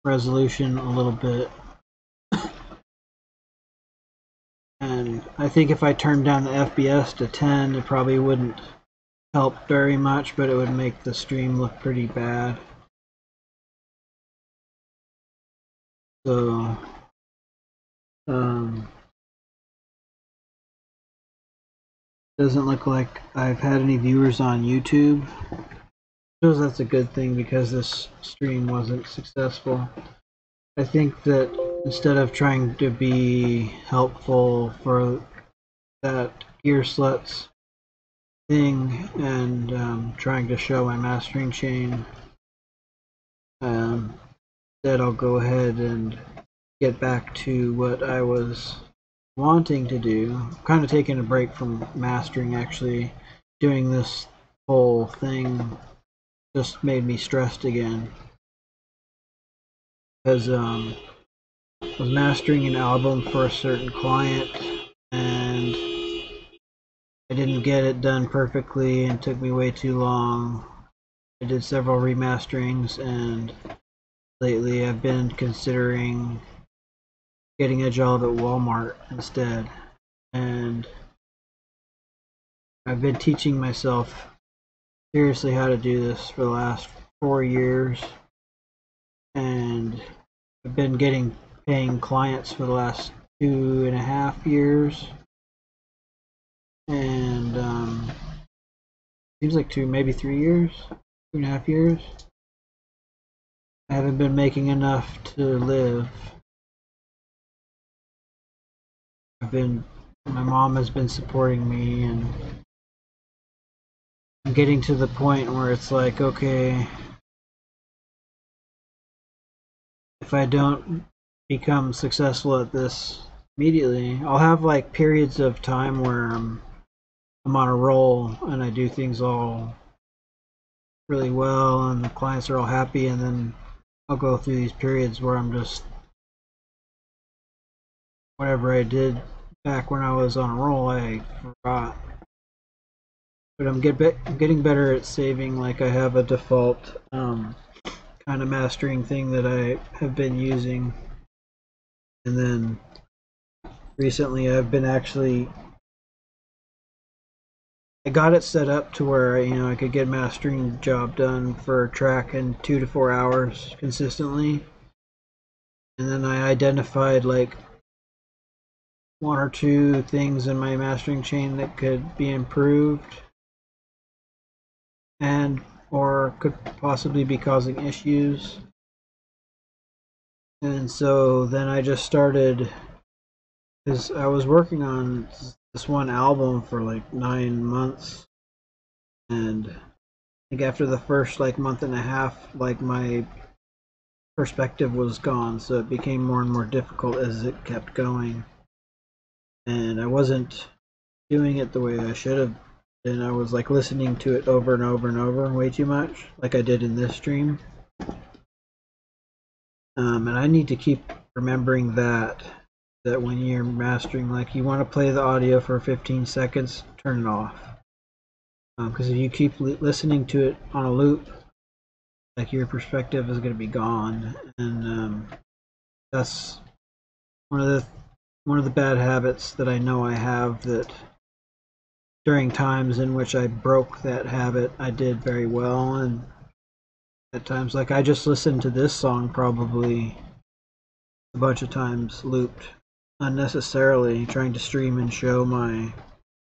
resolution a little bit. And I think if I turned down the FPS to 10, it probably wouldn't help very much, but it would make the stream look pretty bad. So, Doesn't look like I've had any viewers on YouTube. Shows that's a good thing because this stream wasn't successful. I think that instead of trying to be helpful for that gear sluts thing and trying to show my mastering chain, that I'll go ahead and get back to what I was wanting to do. I'm kind of taking a break from mastering. Actually, doing this whole thing just made me stressed again, because I was mastering an album for a certain client and I didn't get it done perfectly and it took me way too long. I did several remasterings, and lately I've been considering getting a job at Walmart instead, and I've been teaching myself seriously how to do this for the last 4 years, and I've been paying clients for the last 2.5 years, and seems like maybe 3 years, 2.5 years. I haven't been making enough to live. My mom has been supporting me, and I'm getting to the point where it's like, okay, if I don't become successful at this immediately, I'll have like periods of time where I'm on a roll and I do things all really well and the clients are all happy, and then I'll go through these periods where I'm just, whatever I did back when I was on a roll, I forgot. But I'm getting better at saving. Like, I have a default kind of mastering thing that I have been using, and then recently I've been I got it set up to where I could get mastering job done for a track in 2 to 4 hours consistently, and then I identified like 1 or 2 things in my mastering chain that could be improved and or could possibly be causing issues. And so then I just started, because I was working on this one album for like 9 months, and I think after the first like month and a half, like my perspective was gone, so it became more and more difficult as it kept going, and I wasn't doing it the way I should have. And I was like listening to it over and over and over way too much, like I did in this stream. And I need to keep remembering that when you're mastering, like, you want to play the audio for 15 seconds, turn it off. Because if you keep listening to it on a loop, like, your perspective is going to be gone, and that's one of the bad habits that I know I have, that during times in which I broke that habit, I did very well, and at times, like, I just listened to this song probably a bunch of times, looped unnecessarily, trying to stream and show my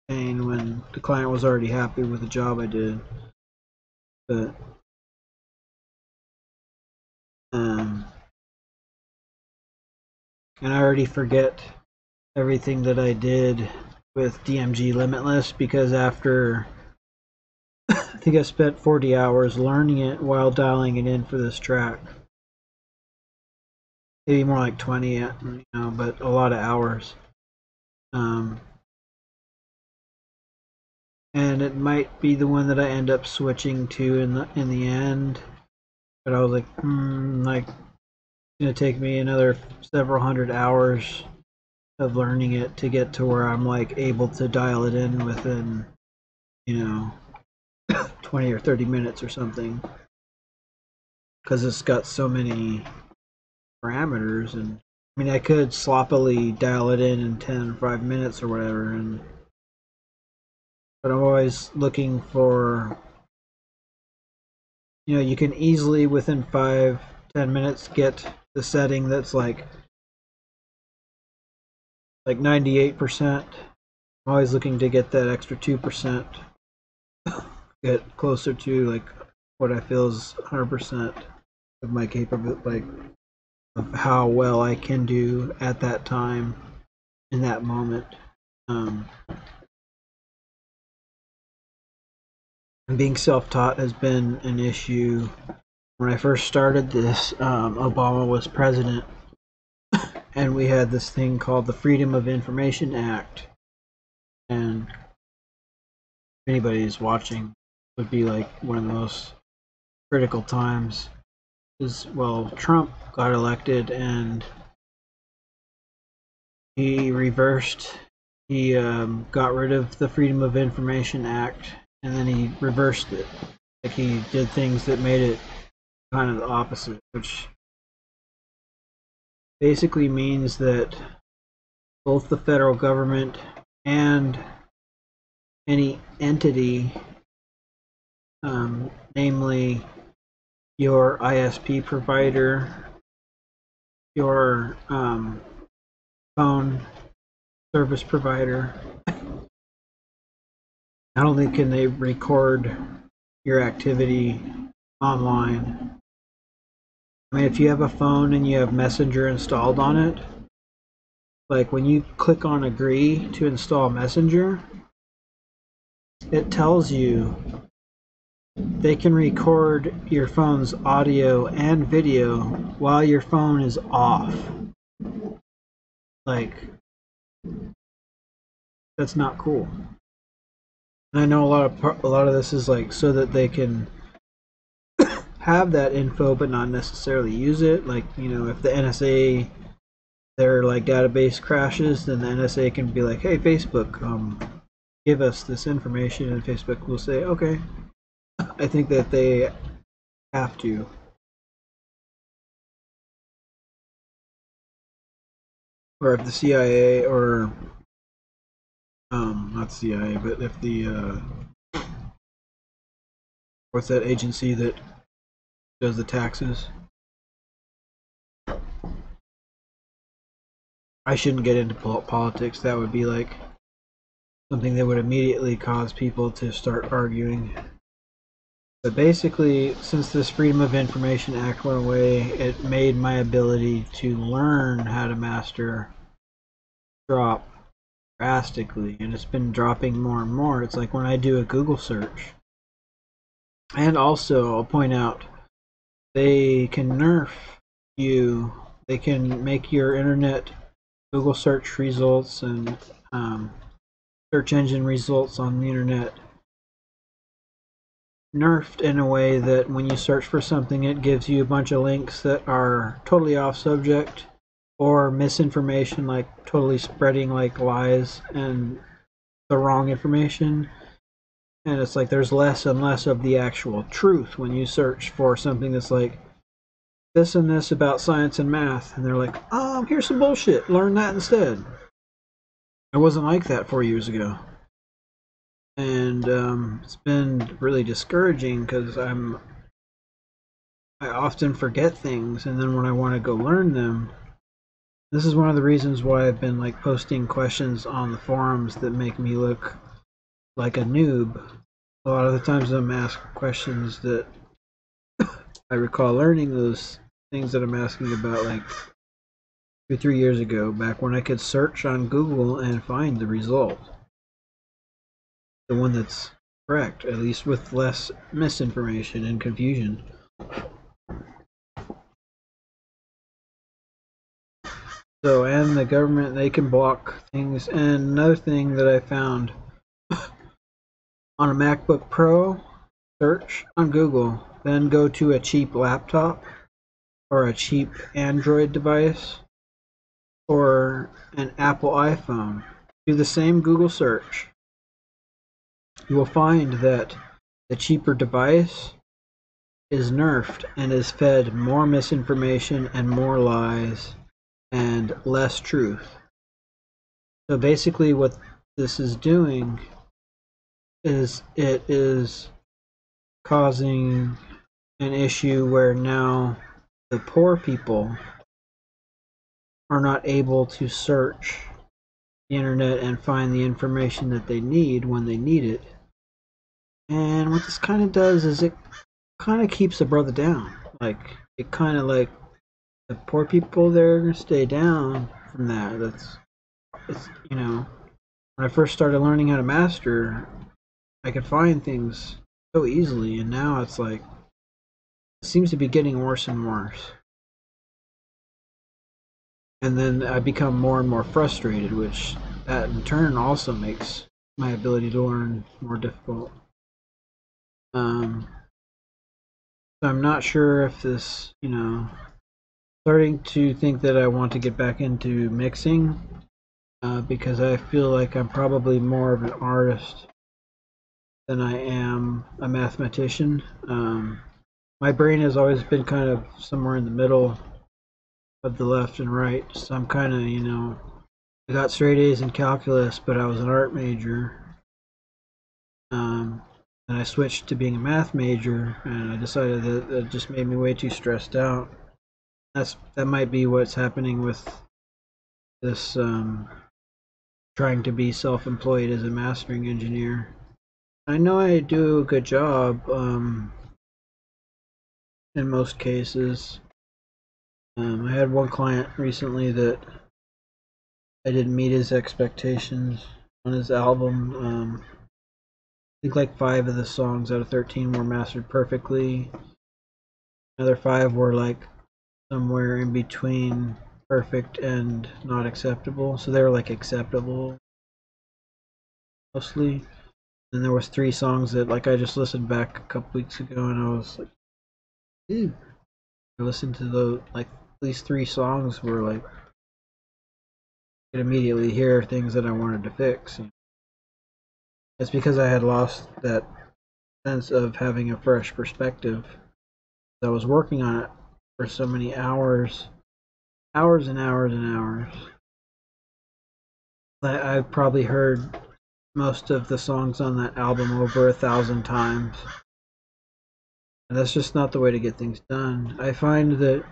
pain when the client was already happy with the job I did. But and I already forget everything that I did with DMG Limitless, because after I think I spent 40 hours learning it while dialing it in for this track. Maybe more like 20, but a lot of hours. And it might be the one that I end up switching to in the end. But I was like, like, it's gonna take me another several hundred hours of learning it to get to where I'm like able to dial it in within, 20 or 30 minutes or something, because it's got so many parameters. And I mean, I could sloppily dial it in 10 or 5 minutes or whatever, but I'm always looking for, you can easily within 5-10 minutes get the setting that's like 98%, I'm always looking to get that extra 2%, get closer to like what I feel is 100% of my capability, like of how well I can do at that time in that moment. Being self-taught has been an issue. When I first started this, Obama was president, and we had this thing called the Freedom of Information Act. And if anybody is watching, it would be like one of the most critical times. Is, well, Trump got elected and he got rid of the Freedom of Information Act, and then he reversed it. Like, he did things that made it kind of the opposite, which basically means that both the federal government and any entity, namely your ISP provider, your phone service provider, not only can they record your activity online. I mean, if you have a phone and you have Messenger installed on it, like when you click on agree to install Messenger, it tells you they can record your phone's audio and video while your phone is off. Like, that's not cool. And I know a lot of this is like so that they can have that info but not necessarily use it. Like, you know, if the NSA, their like database crashes, then the NSA can be like, hey, Facebook, give us this information, and Facebook will say, okay. I think that they have to. Or if the CIA, or not CIA, but if the what's that agency that does the taxes? I shouldn't get into politics. That would be like something that would immediately cause people to start arguing. But basically, since this Freedom of Information Act went away, it made my ability to learn how to master drop drastically, and it's been dropping more and more. It's like when I do a Google search. And also, I'll point out, they can nerf you. They can make your internet Google search results and search engine results on the internet nerfed in a way that when you search for something, it gives you a bunch of links that are totally off subject or misinformation, like totally spreading like lies and the wrong information. And it's like there's less and less of the actual truth when you search for something that's like this and this about science and math, and they're like, here's some bullshit, learn that instead. It wasn't like that 4 years ago. And it's been really discouraging because I often forget things, and then when I want to go learn them, this is one of the reasons why I've been like posting questions on the forums that make me look like a noob. A lot of the times I'm asked questions that I recall learning those things that I'm asking about like 2 or 3 years ago, back when I could search on Google and find the result. The one that's correct, at least with less misinformation and confusion. So, and the government, they can block things. And another thing that I found on a MacBook Pro, search on Google, then go to a cheap laptop or a cheap Android device or an Apple iPhone. Do the same Google search. You will find that the cheaper device is nerfed and is fed more misinformation and more lies and less truth. So basically what this is doing is it is causing an issue where now the poor people are not able to search the internet and find the information that they need when they need it. And what this kind of does is it kind of keeps the brother down. Like, it kind of like the poor people, they're gonna stay down from that. It's you know, when I first started learning how to master, I could find things so easily, and now it's like it seems to be getting worse and worse. And then I become more and more frustrated, which that in turn also makes my ability to learn more difficult. So I'm not sure if this, starting to think that I want to get back into mixing, because I feel like I'm probably more of an artist than I am a mathematician. My brain has always been kind of somewhere in the middle of the left and right, so I'm kind of, I got straight A's in calculus, but I was an art major. And I switched to being a math major, and I decided that it just made me way too stressed out. That might be what's happening with this trying to be self-employed as a mastering engineer. I know I do a good job in most cases. I had one client recently that I didn't meet his expectations on his album. I think like 5 of the songs out of 13 were mastered perfectly. Another 5 were like somewhere in between perfect and not acceptable. So they were like acceptable mostly. And there was 3 songs that like I just listened back a couple weeks ago and I was like, dude. I listened to those, like these 3 songs were like I could immediately hear things that I wanted to fix. It's because I had lost that sense of having a fresh perspective. I was working on it for so many hours and hours and hours. I've probably heard most of the songs on that album over 1,000 times. And that's just not the way to get things done. I find that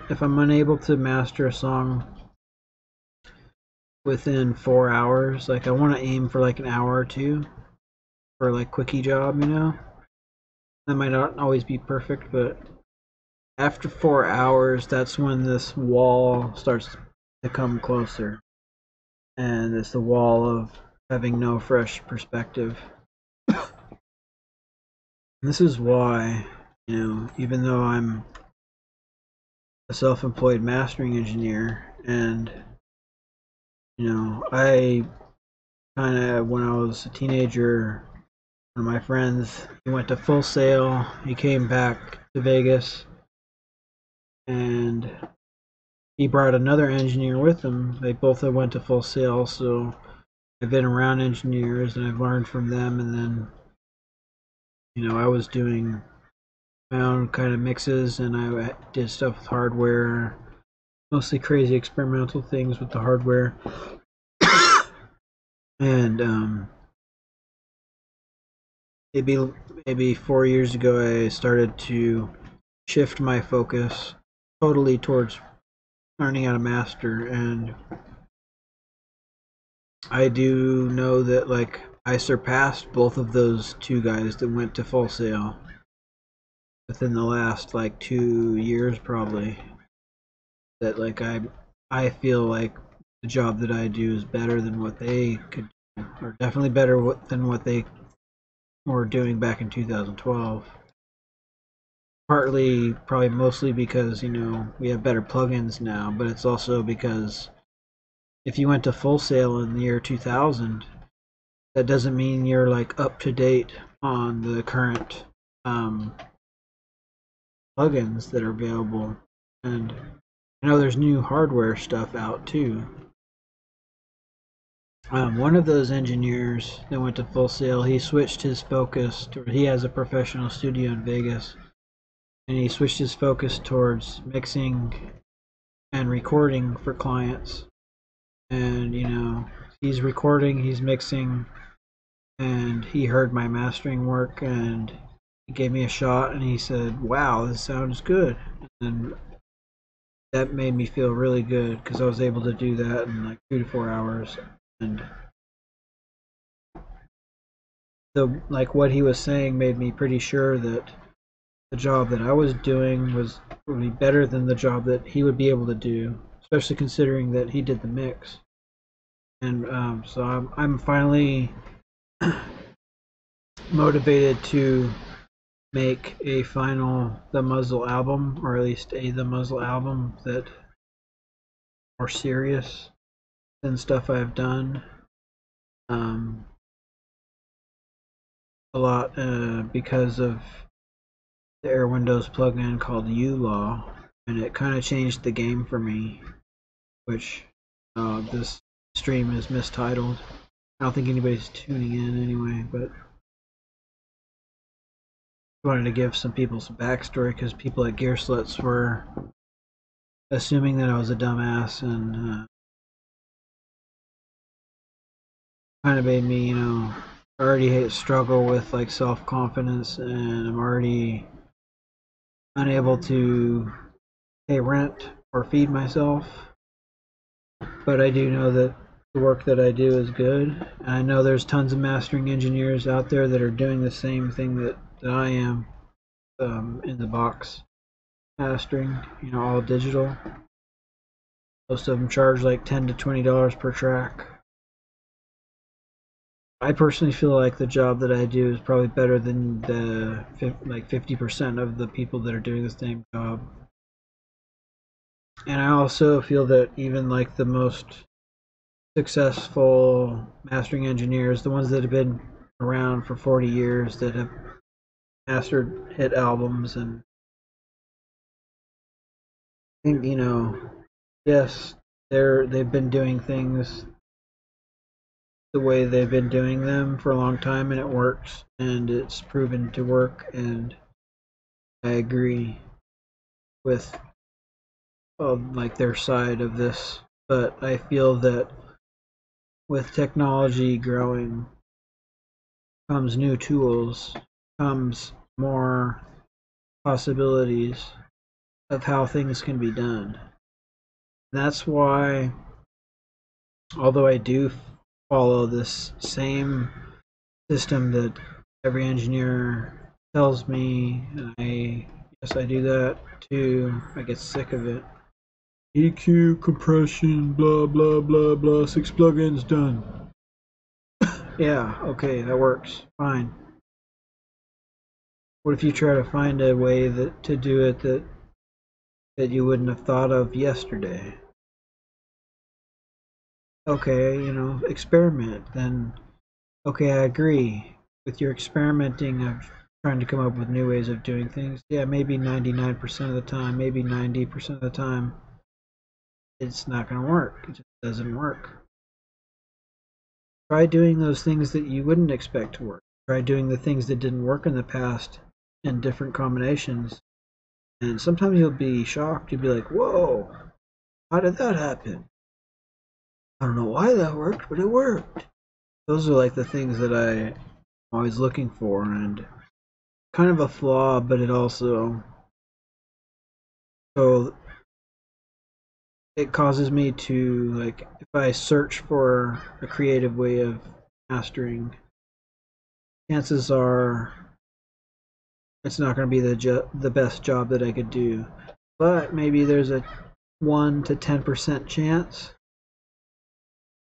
if I'm unable to master a song within 4 hours, like I want to aim for like an hour or 2 for like quickie job, That might not always be perfect, but after 4 hours, that's when this wall starts to come closer. And it's the wall of having no fresh perspective. This is why, even though I'm a self-employed mastering engineer, and, I kind of, when I was a teenager, one of my friends, he went to Full Sail, he came back to Vegas, and he brought another engineer with him. They both went to Full Sail, so I've been around engineers and I've learned from them, and then, I was doing my own kind of mixes, and I did stuff with hardware, mostly crazy experimental things with the hardware. And maybe 4 years ago, I started to shift my focus totally towards learning how to master, and I do know that like I surpassed both of those 2 guys that went to Full Sail within the last like 2 years probably. That like I feel like the job that I do is better than what they could do, or definitely better than what they were doing back in 2012. Partly, probably mostly because, we have better plugins now, but it's also because if you went to Full Sail in the year 2000, that doesn't mean you're like up to date on the current plugins that are available. And I know there's new hardware stuff out too. One of those engineers that went to Full Sail, he switched his focus he has a professional studio in Vegas, and he switched his focus towards mixing and recording for clients. And he's recording, he's mixing, and he heard my mastering work, and he gave me a shot, and he said, wow, this sounds good. And that made me feel really good because I was able to do that in like 2 to 4 hours. and like what he was saying made me pretty sure that the job that I was doing would be better than the job that he would be able to do, especially considering that he did the mix. And so I'm finally motivated to make a final The Muzzle album, or at least a The Muzzle album that more serious than stuff I've done. A lot because of the Airwindows plugin called uLaw, and it kind of changed the game for me, which this stream is mistitled. I don't think anybody's tuning in anyway, but I wanted to give some people some backstory because people at Gearslutz were assuming that I was a dumbass, and kind of made me, I already struggle with like self-confidence, and I'm already unable to pay rent or feed myself. But I do know that the work that I do is good, and I know there's tons of mastering engineers out there that are doing the same thing that I am, in the box mastering, all digital. Most of them charge like $10 to $20 per track. I personally feel like the job that I do is probably better than the 50% of the people that are doing the same job. And I also feel that even like the most successful mastering engineers, the ones that have been around for 40 years, that have mastered hit albums, and I think, yes, they've been doing things the way they've been doing them for a long time, and it works, and it's proven to work, and I agree with like their side of this. But I feel that with technology growing comes new tools, comes more possibilities of how things can be done. That's why, although I do follow this same system that every engineer tells me, and I do that too, I get sick of it. EQ, compression, blah blah blah blah, 6 plugins done. Yeah, okay, that works, fine. What if you try to find a way to do it that you wouldn't have thought of yesterday? Okay, experiment. Then, okay, I agree with your experimenting of trying to come up with new ways of doing things. Yeah, maybe 99% of the time, maybe 90% of the time, it's not going to work. It just doesn't work. Try doing those things that you wouldn't expect to work. Try doing the things that didn't work in the past in different combinations. And sometimes you'll be shocked. You'll be like, whoa, how did that happen? I don't know why that worked, but it worked. Those are like the things that I'm always looking for, and kind of a flaw, but it also, so it causes me to, like, if I search for a creative way of mastering, chances are it's not going to be the best job that I could do. But maybe there's a 1 to 10% chance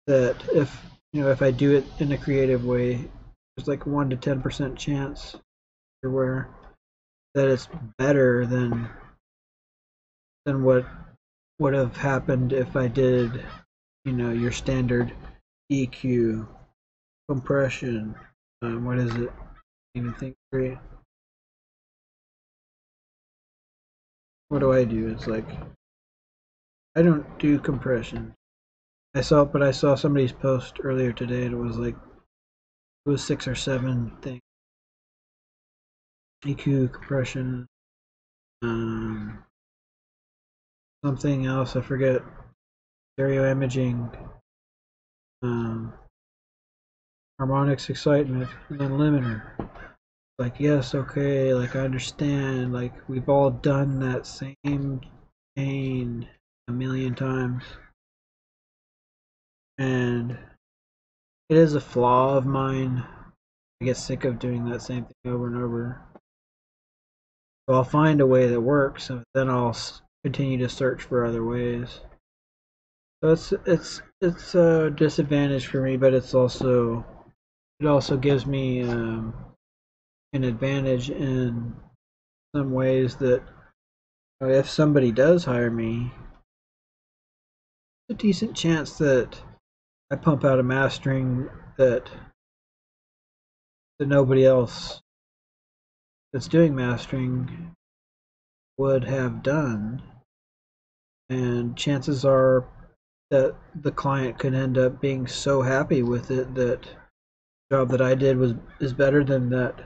that if I do it in a creative way, there's like 1 to 10% chance everywhere that it's better than what would have happened if I did, your standard EQ, compression, what is it? Even think straight. What do I do? It's like, I don't do compression. I saw somebody's post earlier today, and it was 6 or 7 things. EQ, compression, something else, I forget. Stereo imaging, harmonics, excitement, and then limiter. Like, yes, okay, like, I understand, like, we've all done that same chain a million times, and it is a flaw of mine. I get sick of doing that same thing over and over. So I'll find a way that works, and then I'll continue to search for other ways. So it's a disadvantage for me, but it also gives me an advantage in some ways that if somebody does hire me, there's a decent chance that I pump out a mastering that nobody else that's doing mastering would have done, and chances are that the client could end up being so happy with it that the job that I did is better than that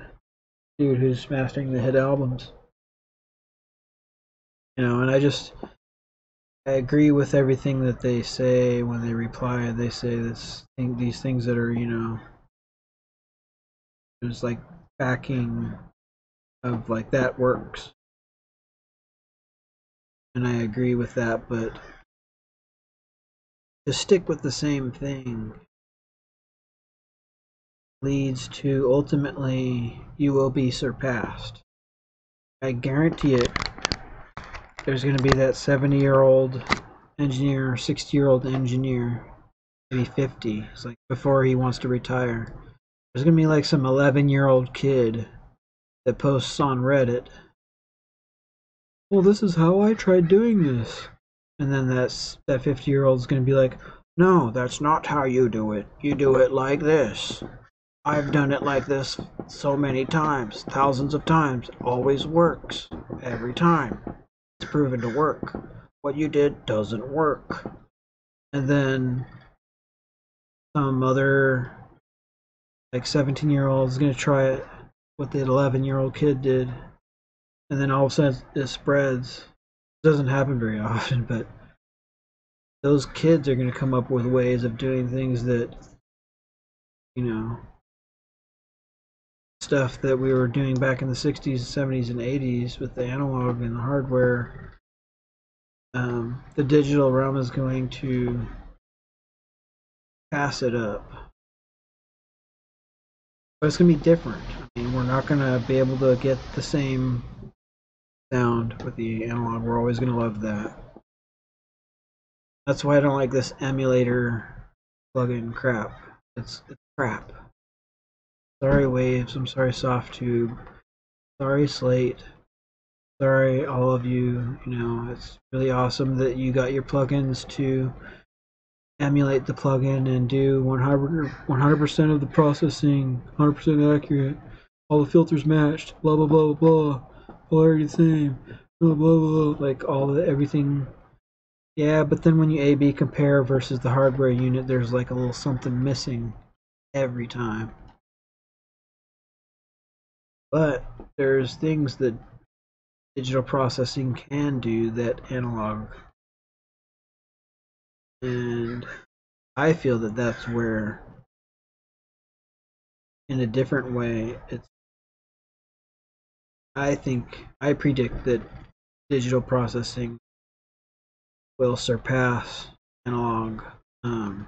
dude who's mastering the hit albums. And I agree with everything that they say when they reply. They say these things that are, there's like backing of like that works. And I agree with that, but to stick with the same thing leads to ultimately you will be surpassed. I guarantee it. There's going to be that 70-year-old engineer, 60-year-old engineer, maybe 50. It's like before he wants to retire. There's going to be like some 11-year-old kid that posts on Reddit, well, this is how I tried doing this. And then that 50-year-old is going to be like, no, that's not how you do it. You do it like this. I've done it like this so many times, thousands of times. Always works. Every time. It's proven to work. What you did doesn't work. And then some other like 17-year-old is going to try it, what the 11-year-old kid did. And then all of a sudden it spreads. It doesn't happen very often, but those kids are going to come up with ways of doing things that, stuff that we were doing back in the 60s, 70s, and 80s with the analog and the hardware. The digital realm is going to pass it up. But it's going to be different. I mean, we're not going to be able to get the same sound with the analog. We're always going to love that. That's why I don't like this emulator plugin crap. It's crap. Sorry Waves, I'm sorry Softtube, sorry Slate, sorry all of you. It's really awesome that you got your plugins to emulate the plugin and do 100% of the processing, 100% accurate, all the filters matched, blah blah blah blah, polarity the same, blah blah blah, like everything. Yeah, but then when you A/B compare versus the hardware unit, there's like a little something missing every time. But there's things that digital processing can do that analog. And I feel that that's where, in a different way, I predict that digital processing will surpass analog in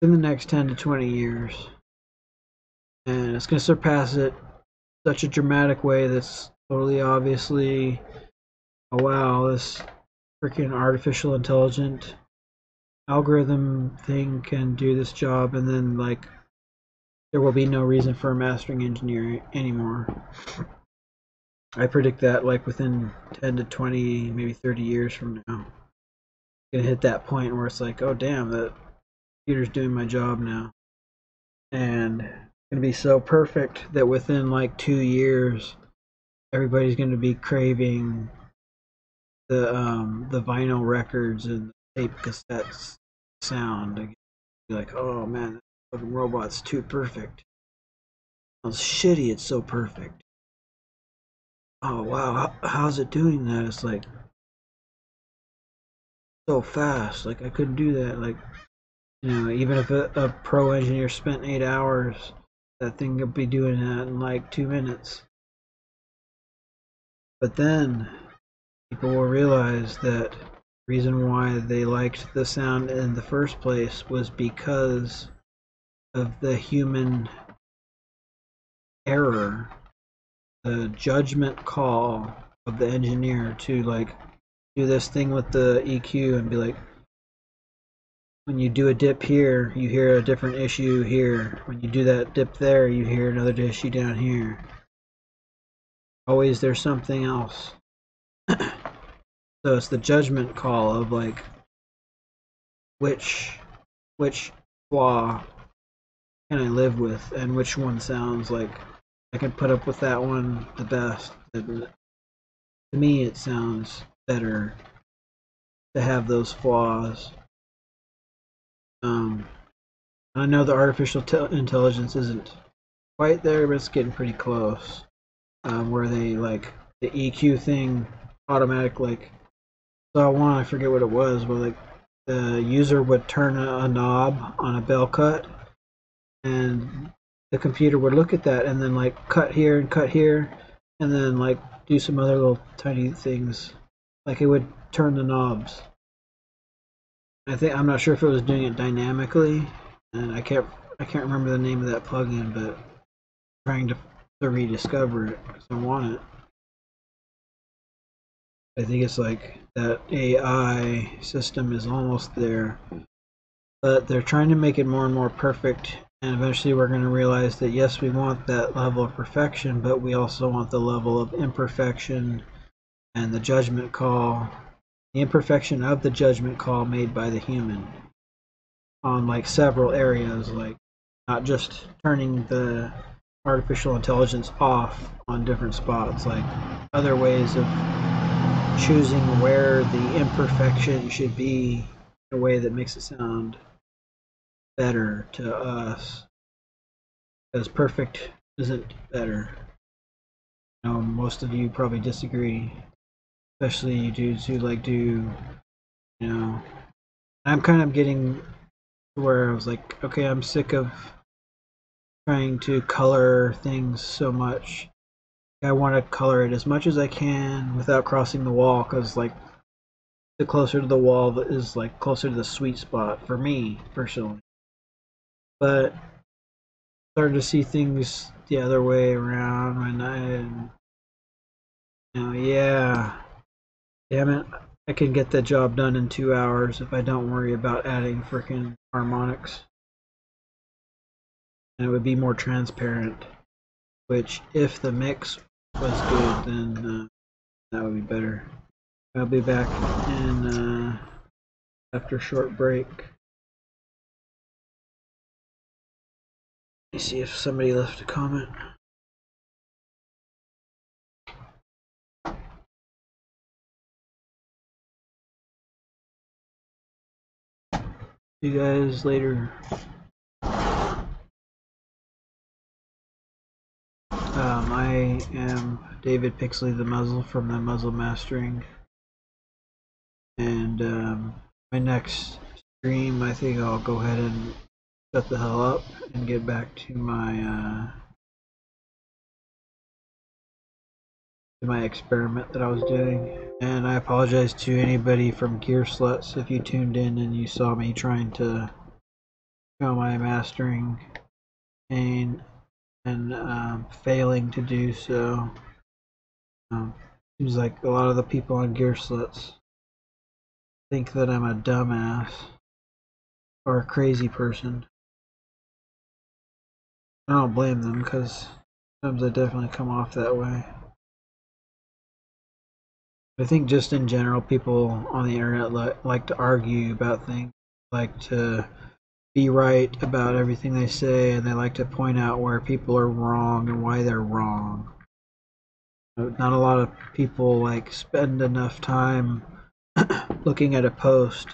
the next 10 to 20 years. And it's going to surpass it in such a dramatic way that's totally obviously, oh wow, this freaking artificial intelligent algorithm thing can do this job, and then like there will be no reason for a mastering engineer anymore. I predict that like within 10 to 20, maybe 30 years from now, it's going to hit that point where it's like, oh damn, the computer's doing my job now. And it's going to be so perfect that within like 2 years, everybody's going to be craving the vinyl records and the tape cassettes sound. Be like, oh man, that fucking robot's too perfect. It's shitty, it's so perfect. Oh wow, how's it doing that? It's like so fast. Like I couldn't do that. Like, even if a pro engineer spent 8 hours, that thing could be doing that in like 2 minutes. But then people will realize that reason why they liked the sound in the first place was because of the human error, the judgment call of the engineer to like do this thing with the EQ and be like, when you do a dip here, you hear a different issue here. When you do that dip there, you hear another issue down here. Always there's something else. So it's the judgment call of like which flaw can I live with and which one sounds like I can put up with that one the best. To me it sounds better to have those flaws. I know the artificial intelligence isn't quite there, but it's getting pretty close. Where they like the EQ thing automatic, like saw one, I forget what it was, but like the user would turn a knob on a bell cut and the computer would look at that and then like cut here and then like do some other little tiny things, like it would turn the knobs. I'm not sure if it was doing it dynamically, and I can't remember the name of that plugin, but I'm trying to rediscover it because I want it. I think it's like that AI system is almost there, but they're trying to make it more and more perfect, and eventually we're going to realize that yes, we want that level of perfection, but we also want the level of imperfection and the judgment call, the imperfection of the judgment call made by the human on like several areas, like not just turning the artificial intelligence off on different spots, like other ways of choosing where the imperfection should be in a way that makes it sound better to us, because perfect isn't better. Most of you probably disagree, especially you dudes who like do, I'm kind of getting to where I was like, okay, I'm sick of trying to color things so much. I want to color it as much as I can without crossing the wall, because like the closer to the wall is like closer to the sweet spot for me personally. But starting to see things the other way around when yeah, damn it, I can get the job done in 2 hours if I don't worry about adding freaking harmonics. And it would be more transparent, which if the mix was good, then that would be better. I'll be back in after a short break. Let me see if somebody left a comment. See you guys later. I am David Pixley the Muzzle from the Muzzle Mastering, and my next stream, I think I'll go ahead and shut the hell up and get back to my experiment that I was doing. And I apologize to anybody from Gear Sluts if you tuned in and you saw me trying to show my mastering and failing to do so. Seems like a lot of the people on Gear Sluts think that I'm a dumbass or a crazy person. I don't blame them, because sometimes I definitely come off that way. I think just in general, people on the internet like to argue about things, like to be right about everything they say, and they like to point out where people are wrong and why they're wrong. Not a lot of people like spend enough time looking at a post,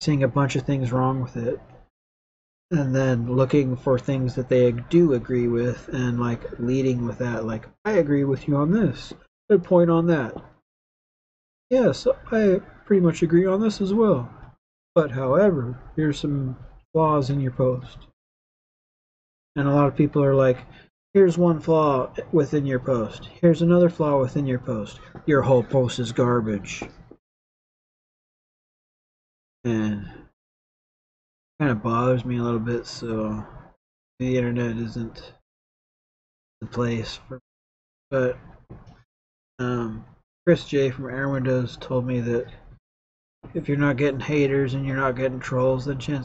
seeing a bunch of things wrong with it, and then looking for things that they do agree with and like leading with that, like, I agree with you on this, good point on that. Yes, I pretty much agree on this as well. But however, here's some flaws in your post. And a lot of people are like, here's one flaw within your post. Here's another flaw within your post. Your whole post is garbage. and kind of bothers me a little bit. So the internet isn't the place for me. But Chris J from Airwindows told me that if you're not getting haters and you're not getting trolls, then chances